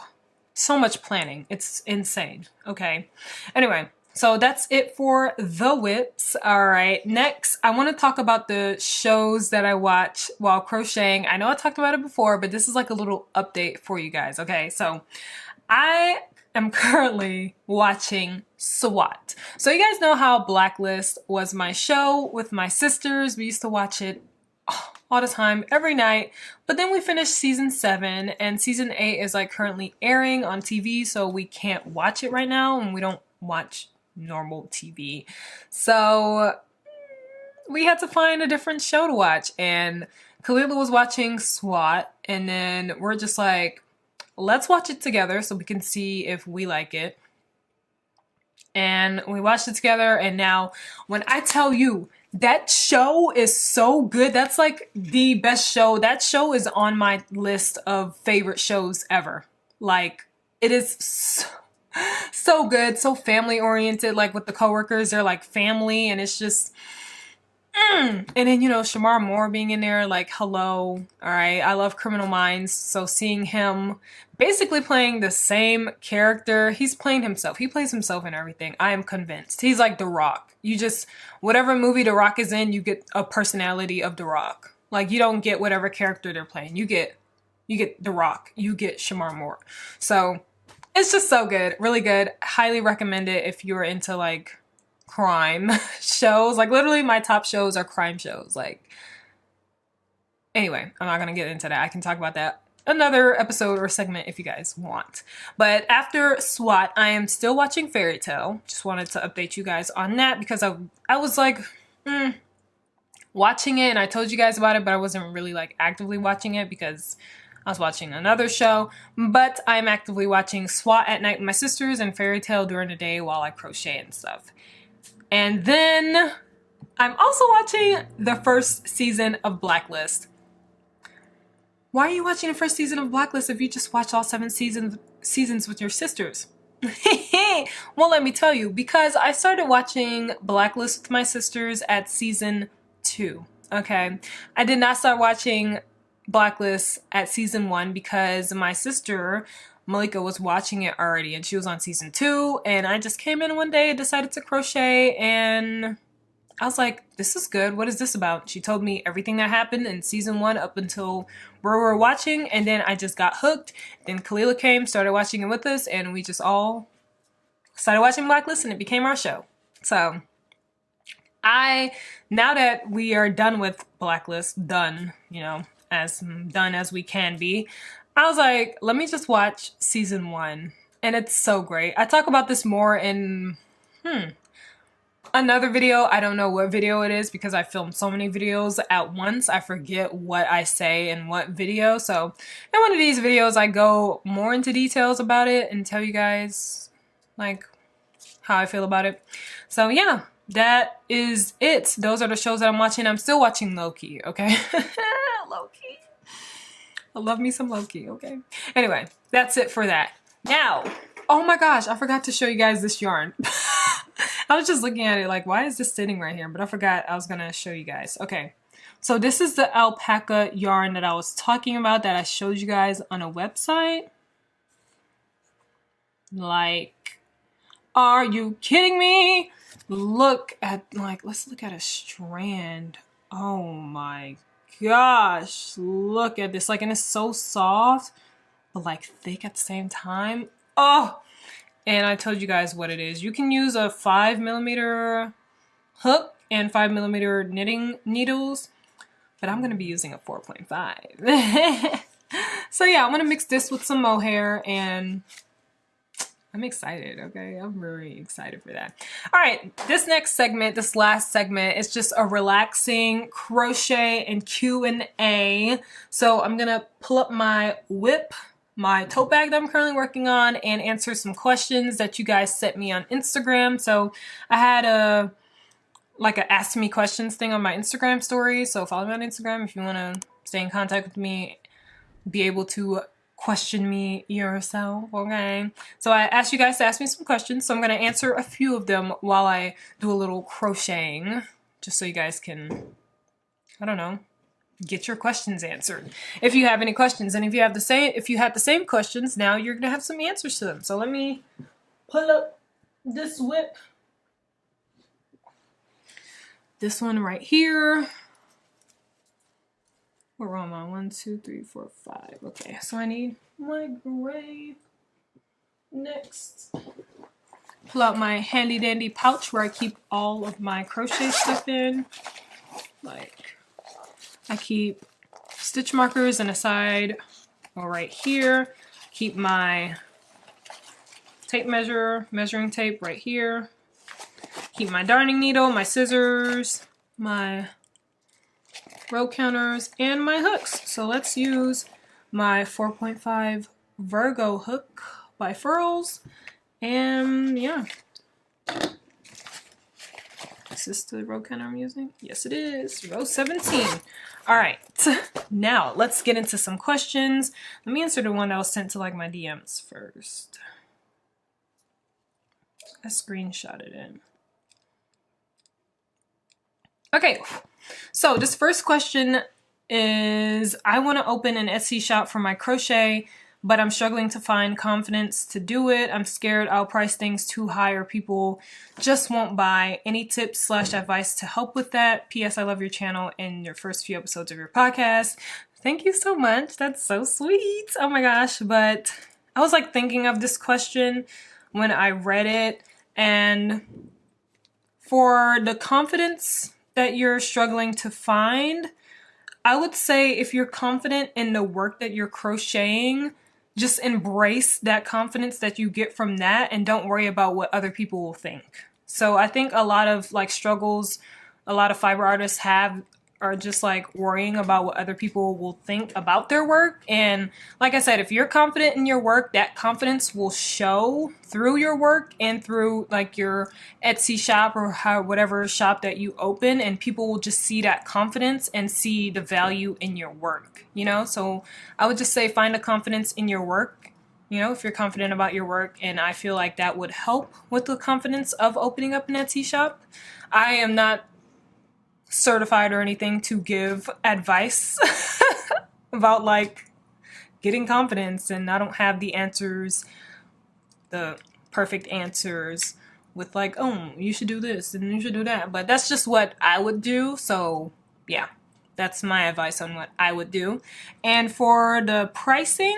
so much planning. It's insane. Okay. Anyway, so that's it for the whips. All right. Next, I want to talk about the shows that I watch while crocheting. I know I talked about it before, but this is like a little update for you guys. Okay. So I am currently watching SWAT. So you guys know how Blacklist was my show with my sisters. We used to watch it all the time, every night. But then we finished season 7 and season 8 is like currently airing on TV. So we can't watch it right now and we don't watch normal TV. So we had to find a different show to watch and Kalila was watching SWAT and then we're just like, let's watch it together so we can see if we like it. And we watched it together and now when I tell you that show is so good, that's like the best show. That show is on my list of favorite shows ever. Like it is so good, so family oriented, like with the coworkers, they're like family and it's just and then, you know, Shamar Moore being in there, like, hello. All right. I love Criminal Minds. So seeing him basically playing the same character, he's playing himself. He plays himself in everything. I am convinced. He's like The Rock. You just, whatever movie The Rock is in, you get a personality of The Rock. Like, you don't get whatever character they're playing. You get The Rock. You get Shamar Moore. So it's just so good. Really good. Highly recommend it if you're into like crime shows. Like literally my top shows are crime shows. Like anyway, I'm not gonna get into that. I can talk about that another episode or segment if you guys want. But after SWAT, I am still watching Fairy Tale. Just wanted to update you guys on that because I was like watching it and I told you guys about it, but I wasn't really like actively watching it because I was watching another show. But I'm actively watching SWAT at night with my sisters and Fairy Tale during the day while I crochet and stuff. And then I'm also watching the first season of Blacklist. Why are you watching the first season of Blacklist if you just watch all 7 seasons with your sisters? Well, let me tell you, because I started watching Blacklist with my sisters at season 2. Okay. I did not start watching Blacklist at season 1 because my sister Malika was watching it already and she was on season 2 and I just came in one day and decided to crochet and I was like, this is good. What is this about? She told me everything that happened in season 1 up until where we were watching and then I just got hooked. Then Kalila came, started watching it with us and we just all started watching Blacklist and it became our show. So now that we are done with Blacklist, done, you know, as done as we can be, I was like, let me just watch season 1. And it's so great. I talk about this more in another video. I don't know what video it is because I filmed so many videos at once. I forget what I say in what video. So in one of these videos, I go more into details about it and tell you guys like how I feel about it. So yeah, that is it. Those are the shows that I'm watching. I'm still watching Loki, okay? Loki. I love me some Loki, okay? Anyway, that's it for that. Now, oh my gosh, I forgot to show you guys this yarn. I was just looking at it like, why is this sitting right here? But I forgot I was gonna show you guys. Okay, so this is the alpaca yarn that I was talking about that I showed you guys on a website. Like, are you kidding me? Look at, like, let's look at a strand. Oh my gosh, look at this. Like, and it's so soft but like thick at the same time. Oh, and I told you guys what it is. You can use a 5mm hook and 5mm knitting needles, but I'm gonna be using a 4.5. So yeah, I'm gonna mix this with some mohair and I'm excited, okay? I'm really excited for that. All right, this next segment, this last segment, is just a relaxing crochet and Q&A. So I'm gonna pull up my whip, my tote bag that I'm currently working on, and answer some questions that you guys sent me on Instagram. So I had a ask me questions thing on my Instagram story. So follow me on Instagram if you wanna stay in contact with me, be able to question me yourself, okay? So I asked you guys to ask me some questions, so I'm gonna answer a few of them while I do a little crocheting, just so you guys can, I don't know, get your questions answered. If you have any questions, and if you had the same questions, now you're gonna have some answers to them. So let me pull up this whip. This one right here. Where am I? 1, 2, 3, 4, 5. Okay, so I need my gray next. Pull out my handy dandy pouch where I keep all of my crochet stuff in. Like, I keep stitch markers in a side or right here. Keep my tape measure, measuring tape right here. Keep my darning needle, my scissors, my row counters, and my hooks. So let's use my 4.5 Virgo hook by Furls. And yeah. Is this the row counter I'm using? Yes, it is. Row 17. All right. Now let's get into some questions. Let me answer the one that was sent to like my DMs first. I screenshotted it. Okay, so this first question is, I want to open an Etsy shop for my crochet, but I'm struggling to find confidence to do it. I'm scared I'll price things too high or people just won't buy. Any tips / advice to help with that? P.S. I love your channel and your first few episodes of your podcast. Thank you so much. That's so sweet. Oh my gosh. But I was like thinking of this question when I read it, and for the confidence that you're struggling to find, I would say if you're confident in the work that you're crocheting, just embrace that confidence that you get from that and don't worry about what other people will think. So I think a lot of like struggles a lot of fiber artists have are just like worrying about what other people will think about their work. And like I said, if you're confident in your work, that confidence will show through your work and through like your Etsy shop or whatever shop that you open, and people will just see that confidence and see the value in your work, you know? So I would just say find a confidence in your work, you know, if you're confident about your work, and I feel like that would help with the confidence of opening up an Etsy shop. I am not certified or anything to give advice about like getting confidence, and I don't have the answers, the perfect answers with like, oh, you should do this and you should do that, but that's just what I would do. So yeah, that's my advice on what I would do. And for the pricing,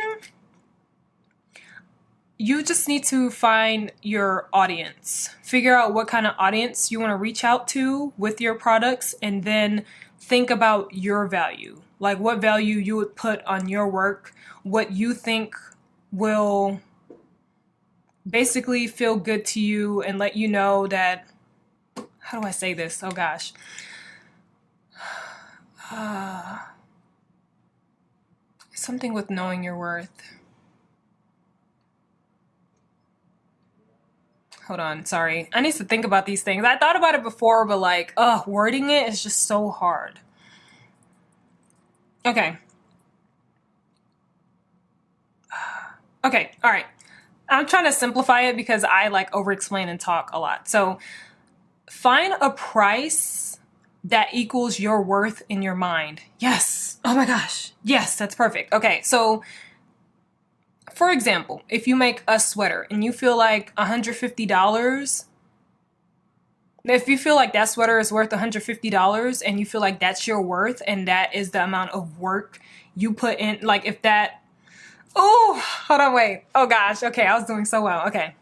you just need to find your audience. Figure out what kind of audience you want to reach out to with your products, and then think about your value. Like what value you would put on your work, what you think will basically feel good to you and let you know that, how do I say this? Oh gosh. Something with knowing your worth. Hold on, sorry. I need to think about these things. I thought about it before, but like, wording it is just so hard. Okay. Okay, all right. I'm trying to simplify it because I like over-explain and talk a lot. So find a price that equals your worth in your mind. Yes. Oh my gosh. Yes, that's perfect. Okay, so for example, if you make a sweater and you feel like $150, if you feel like that sweater is worth $150 and you feel like that's your worth and that is the amount of work you put in, like if that, oh, hold on, wait. Oh gosh, okay, I was doing so well. Okay.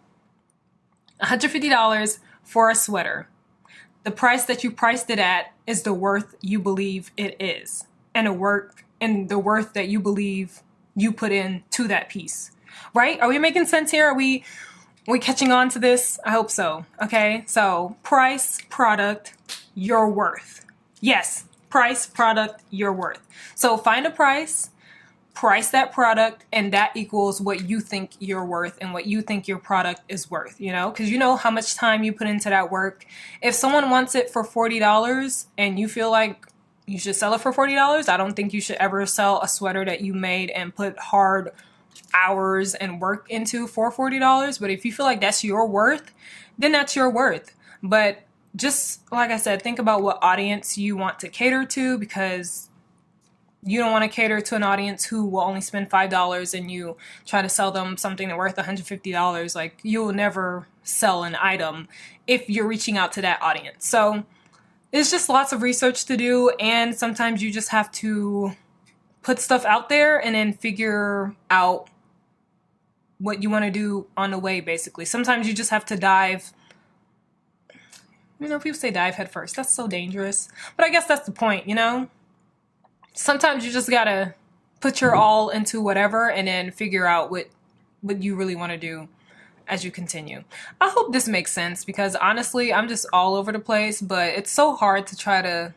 $150 for a sweater. The price that you priced it at is the worth you believe it is, and the worth that you believe you put in to that piece, right? Are we making sense here? Are we catching on to this? I hope so. Okay, so price, product, your worth. Yes, price, product, your worth. So find a price that product, and that equals what you think you're worth and what you think your product is worth, you know, because you know how much time you put into that work. If someone wants it for $40 and you feel like you should sell it for $40, I don't think you should ever sell a sweater that you made and put hard hours and work into for $40. But if you feel like that's your worth, then that's your worth. But just like I said, think about what audience you want to cater to, because you don't want to cater to an audience who will only spend $5 and you try to sell them something that's worth $150. Like, you will never sell an item if you're reaching out to that audience. So it's just lots of research to do, and sometimes you just have to put stuff out there and then figure out what you want to do on the way, basically. Sometimes you just have to dive. You know, people say dive head first. That's so dangerous. But I guess that's the point, you know? Sometimes you just gotta put your all into whatever and then figure out what you really want to do as you continue. I hope this makes sense, because honestly, I'm just all over the place, but it's so hard to try to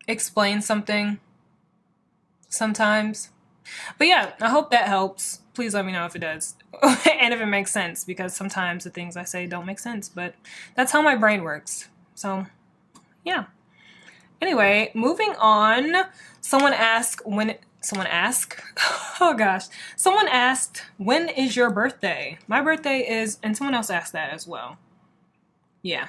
explain something sometimes. But yeah, I hope that helps. Please let me know if it does and if it makes sense, because sometimes the things I say don't make sense, but that's how my brain works. So yeah. Anyway, moving on. Someone asked, when is your birthday? My birthday is, and someone else asked that as well. Yeah.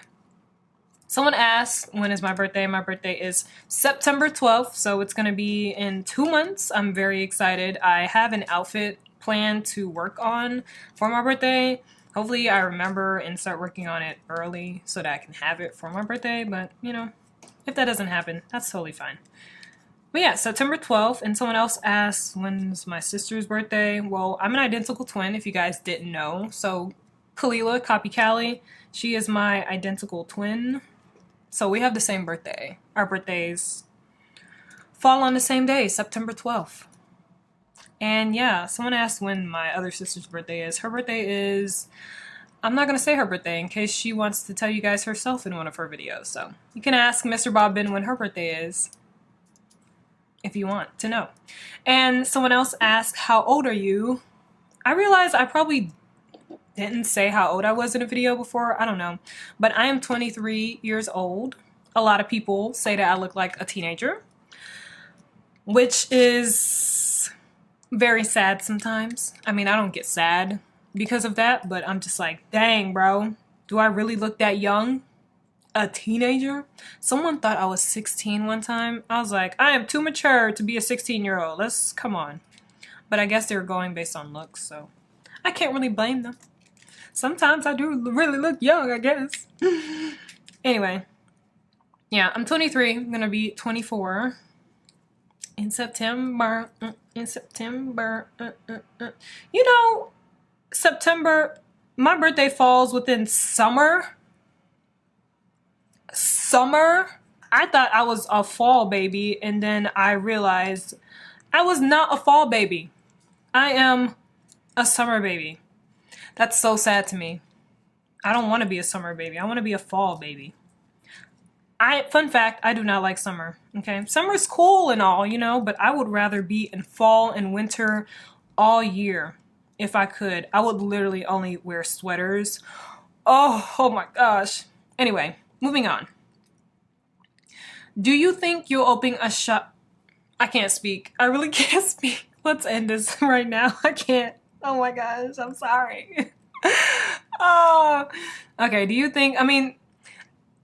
Someone asked, when is my birthday? My birthday is September 12th, so it's going to be in 2 months. I'm very excited. I have an outfit planned to work on for my birthday. Hopefully I remember and start working on it early so that I can have it for my birthday, but you know, if that doesn't happen, that's totally fine. But yeah, September 12th, and someone else asked, when's my sister's birthday? Well, I'm an identical twin, if you guys didn't know. So Kalila, copy Kaye, she is my identical twin. So we have the same birthday. Our birthdays fall on the same day, September 12th. And yeah, someone asked when my other sister's birthday is. Her birthday is, I'm not going to say her birthday in case she wants to tell you guys herself in one of her videos. So you can ask Mr. Bobbin when her birthday is, if you want to know. And someone else asked, how old are you? I realized I probably didn't say how old I was in a video before. I don't know. But I am 23 years old. A lot of people say that I look like a teenager, which is very sad sometimes. I mean, I don't get sad because of that, but I'm just like, dang, bro. Do I really look that young? A teenager? Someone thought I was 16 one time. I was like, I am too mature to be a 16-year-old. Let's come on. But I guess they were going based on looks, so I can't really blame them. Sometimes I do really look young, I guess. Anyway, yeah, I'm 23. I'm gonna be 24 in September. You know, September, my birthday falls within summer. I thought I was a fall baby, and then I realized I was not a fall baby. I am a summer baby. That's so sad to me. I don't want to be a summer baby. I want to be a fall baby. Fun fact, I do not like summer. Okay, summer's cool and all, you know, but I would rather be in fall and winter all year if I could. I would literally only wear sweaters. Oh my gosh. Anyway, moving on. Do you think you'll open a shop? I can't speak. I really can't speak. Let's end this right now. I can't. Oh my gosh, I'm sorry. Oh, okay. Do you think, I mean,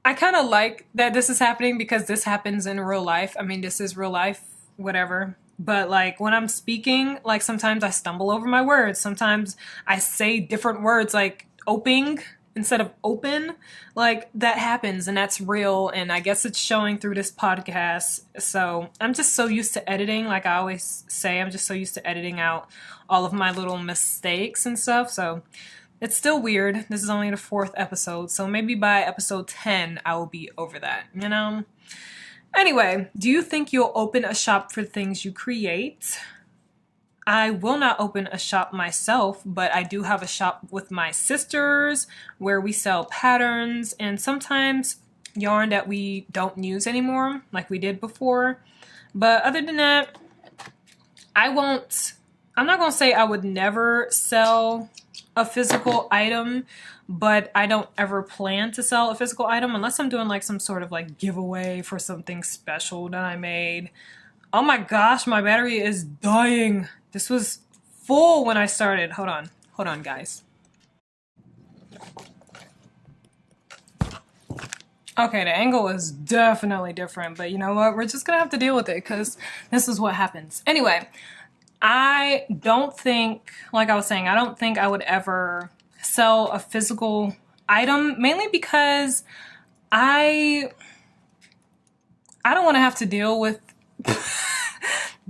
I kind of like that this is happening because this happens in real life. I mean, this is real life, whatever. But like when I'm speaking, like sometimes I stumble over my words. Sometimes I say different words like oping instead of open. Like that happens and that's real. And I guess it's showing through this podcast. So I'm just so used to editing. Like I always say, I'm just so used to editing out all of my little mistakes and stuff. So it's still weird. This is only the 4th episode. So maybe by episode 10, I will be over that, you know? Anyway, do you think you'll open a shop for things you create? I will not open a shop myself, but I do have a shop with my sisters where we sell patterns and sometimes yarn that we don't use anymore, like we did before. But other than that, I'm not going to say I would never sell a physical item, but I don't ever plan to sell a physical item unless I'm doing like some sort of like giveaway for something special that I made. Oh my gosh, my battery is dying. This was full when I started. Hold on guys. Okay, the angle is definitely different, but you know what? We're just gonna have to deal with it because this is what happens. Anyway, I don't think, like I was saying, I don't think I would ever sell a physical item, mainly because I don't want to have to deal with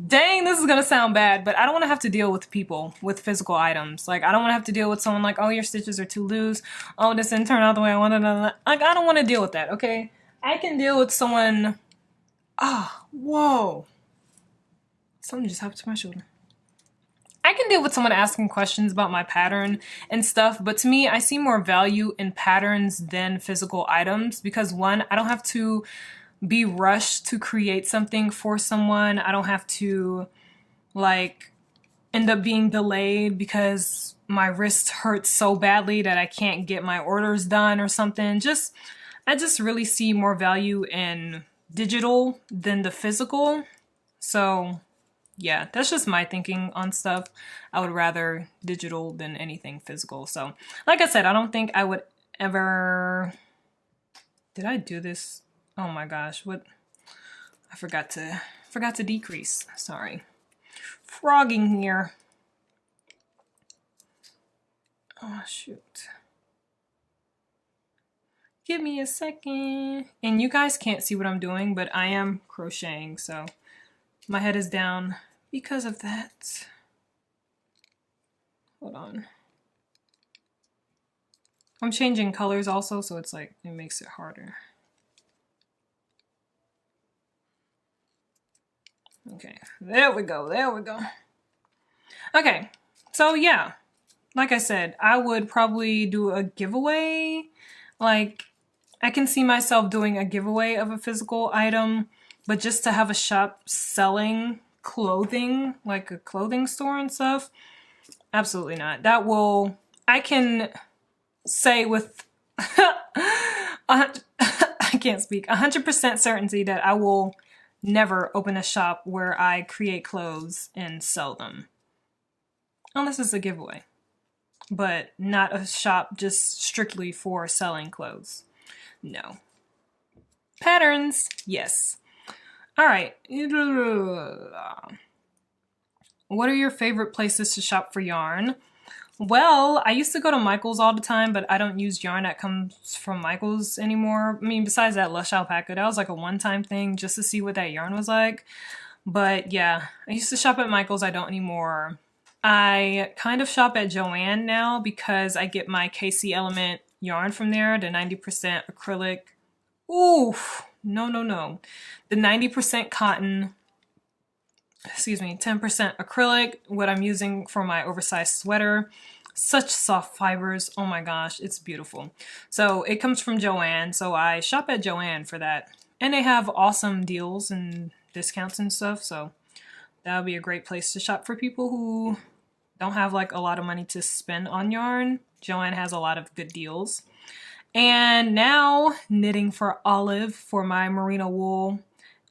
dang, this is gonna sound bad, but I don't want to have to deal with people with physical items. Like, I don't want to have to deal with someone like, oh, your stitches are too loose. Oh, this didn't turn out the way I wanted. Like, I don't want to deal with that, okay? I can deal with someone. Ah, whoa. Something just happened to my shoulder. I can deal with someone asking questions about my pattern and stuff, but to me, I see more value in patterns than physical items because one, I don't have to be rushed to create something for someone. I don't have to like end up being delayed because my wrist hurts so badly that I can't get my orders done or something. I just really see more value in digital than the physical. So yeah, that's just my thinking on stuff. I would rather digital than anything physical. So like I said, I don't think I would ever... Did I do this? Oh my gosh, what? I forgot to decrease. Sorry. Frogging here. Oh shoot. Give me a second. And you guys can't see what I'm doing, but I am crocheting, so my head is down because of that. Hold on. I'm changing colors also, so it's like, it makes it harder. Okay, there we go, there we go. Okay, so yeah, like I said, I would probably do a giveaway. Like, I can see myself doing a giveaway of a physical item, but just to have a shop selling clothing, like a clothing store and stuff, absolutely not. That will, I can say with, I can't speak, 100% certainty that I will never open a shop where I create clothes and sell them. Unless it's a giveaway. But not a shop just strictly for selling clothes. No. Patterns, yes. Alright. What are your favorite places to shop for yarn? Well, I used to go to Michael's all the time, but I don't use yarn that comes from Michael's anymore. I mean, besides that Lush Alpaca, that was like a one-time thing just to see what that yarn was like. But yeah, I used to shop at Michael's. I don't anymore. I kind of shop at Joann now because I get my KC Element yarn from there, the 90% acrylic. Oof, no. The 90% cotton, excuse me, 10% acrylic, what I'm using for my oversized sweater. Such soft fibers. Oh my gosh, it's beautiful. So it comes from Joann, so I shop at Joann for that. And they have awesome deals and discounts and stuff, so that would be a great place to shop for people who don't have like a lot of money to spend on yarn. Joann has a lot of good deals. And now knitting for Olive for my merino wool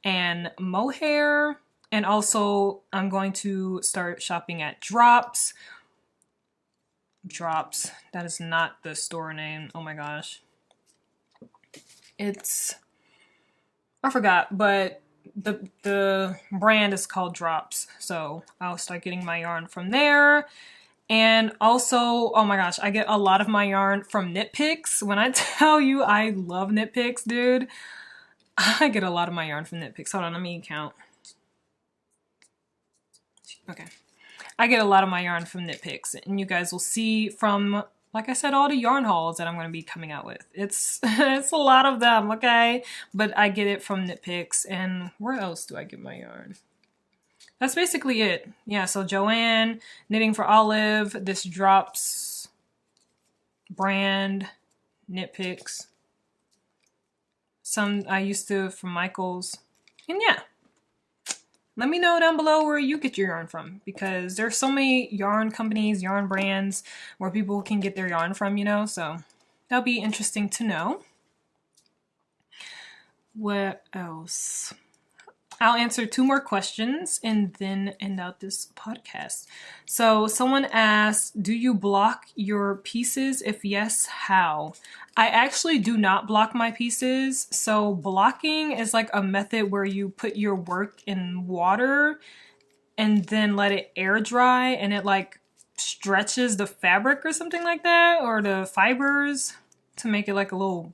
and mohair. And also I'm going to start shopping at Drops. Drops. That is not the store name. Oh my gosh. It's, I forgot, but the brand is called Drops. So I'll start getting my yarn from there. And also, oh my gosh, I get a lot of my yarn from Knit Picks. When I tell you I love Knit Picks, dude, I get a lot of my yarn from Knit Picks. Hold on, let me count. Okay. I get a lot of my yarn from Knit Picks, and you guys will see from, like I said, all the yarn hauls that I'm going to be coming out with. It's a lot of them, okay? But I get it from Knit Picks, and where else do I get my yarn? That's basically it. Yeah, so Joann, Knitting for Olive, this Drops brand, Knit Picks. Some I used to from Michael's. And yeah. Let me know down below where you get your yarn from, because there's so many yarn companies, yarn brands where people can get their yarn from, you know, so that'll be interesting to know. What else? I'll answer 2 more questions and then end out this podcast. So someone asked, do you block your pieces? If yes, how? I actually do not block my pieces. So blocking is like a method where you put your work in water and then let it air dry and it like stretches the fabric or something like that, or the fibers to make it like a little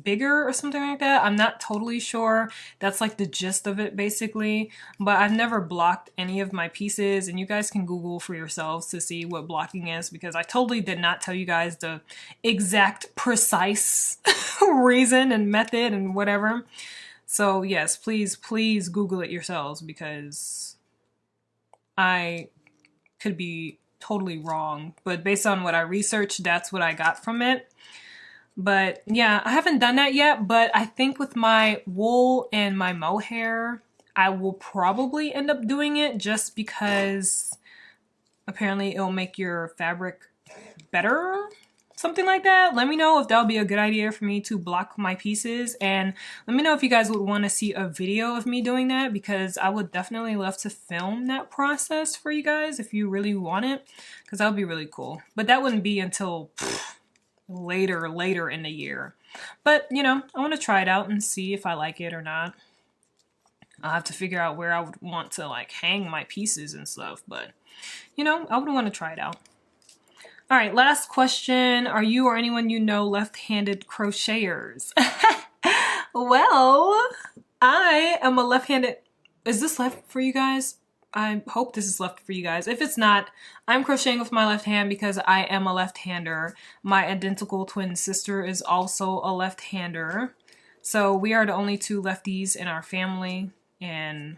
bigger or something like that. I'm not totally sure. That's like the gist of it basically, but I've never blocked any of my pieces, and you guys can Google for yourselves to see what blocking is, because I totally did not tell you guys the exact precise reason and method and whatever. So yes, please Google it yourselves, because I could be totally wrong, but based on what I researched, that's what I got from it. But yeah, I haven't done that yet, but I think with my wool and my mohair, I will probably end up doing it, just because apparently it'll make your fabric better, something like that. Let me know if that'll be a good idea for me to block my pieces, and let me know if you guys would want to see a video of me doing that, because I would definitely love to film that process for you guys if you really want it, because that would be really cool. But that wouldn't be until later in the year. But you know, I want to try it out and see if I like it or not. I'll have to figure out where I would want to like hang my pieces and stuff, but you know, I would want to try it out. All right, last question. Are you or anyone you know left-handed crocheters? Well, I am a left-handed... Is this left for you guys? I hope this is left for you guys. If it's not, I'm crocheting with my left hand because I am a left-hander. My identical twin sister is also a left-hander. So we are the only 2 lefties in our family. And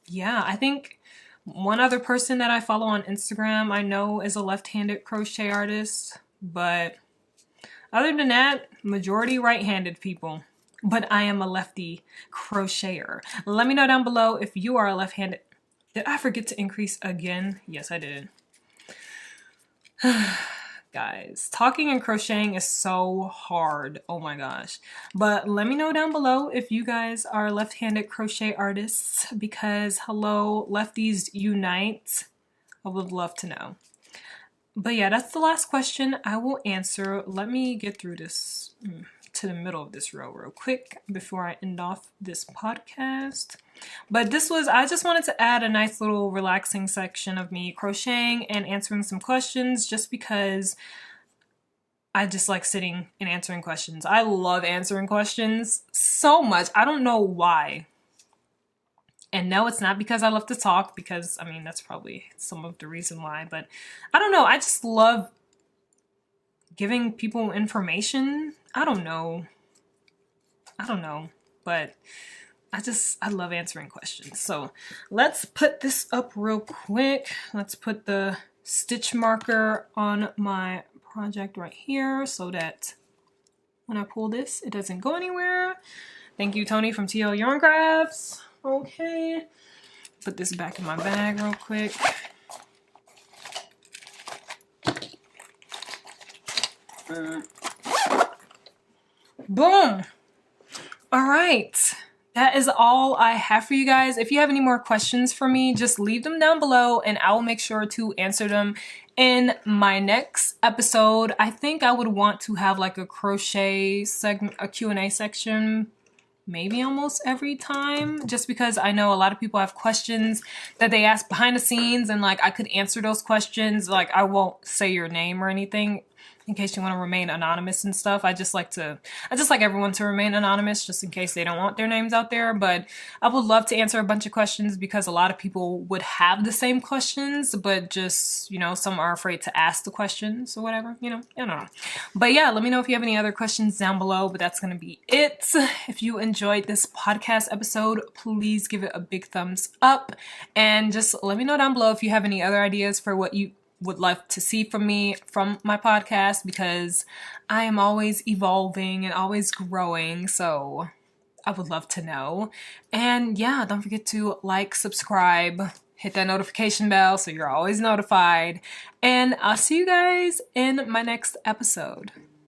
yeah, I think one other person that I follow on Instagram I know is a left-handed crochet artist. But other than that, majority right-handed people. But I am a lefty crocheter. Let me know down below if you are a left-handed... Did I forget to increase again? Yes, I did. Guys, talking and crocheting is so hard. Oh my gosh. But let me know down below if you guys are left-handed crochet artists, because hello, lefties unite. I would love to know. But yeah, that's the last question I will answer. Let me get through this to the middle of this row real quick before I end off this podcast. But this was, I just wanted to add a nice little relaxing section of me crocheting and answering some questions, just because I just like sitting and answering questions. I love answering questions so much. I don't know why. And no, it's not because I love to talk, because I mean, that's probably some of the reason why, but I don't know. I just love giving people information. I don't know, but I love answering questions. So let's put this up real quick. Let's put the stitch marker on my project right here so that when I pull this, it doesn't go anywhere. Thank you, Tony from TL Yarn Crafts. Okay, put this back in my bag real quick. Boom. All right, that is all I have for you guys. If you have any more questions for me, just leave them down below and I will make sure to answer them in my next episode. I think I would want to have like a crochet segment, a Q&A section, maybe almost every time, just because I know a lot of people have questions that they ask behind the scenes, and like I could answer those questions. Like I won't say your name or anything in case you want to remain anonymous and stuff. I just like everyone to remain anonymous, just in case they don't want their names out there. But I would love to answer a bunch of questions, because a lot of people would have the same questions, but just, you know, some are afraid to ask the questions or whatever, you know, I don't know. But yeah, let me know if you have any other questions down below, but that's going to be it. If you enjoyed this podcast episode, please give it a big thumbs up, and just let me know down below if you have any other ideas for what you would love to see from me from my podcast, because I am always evolving and always growing, so I would love to know. And yeah, don't forget to like, subscribe, hit that notification bell so you're always notified, and I'll see you guys in my next episode.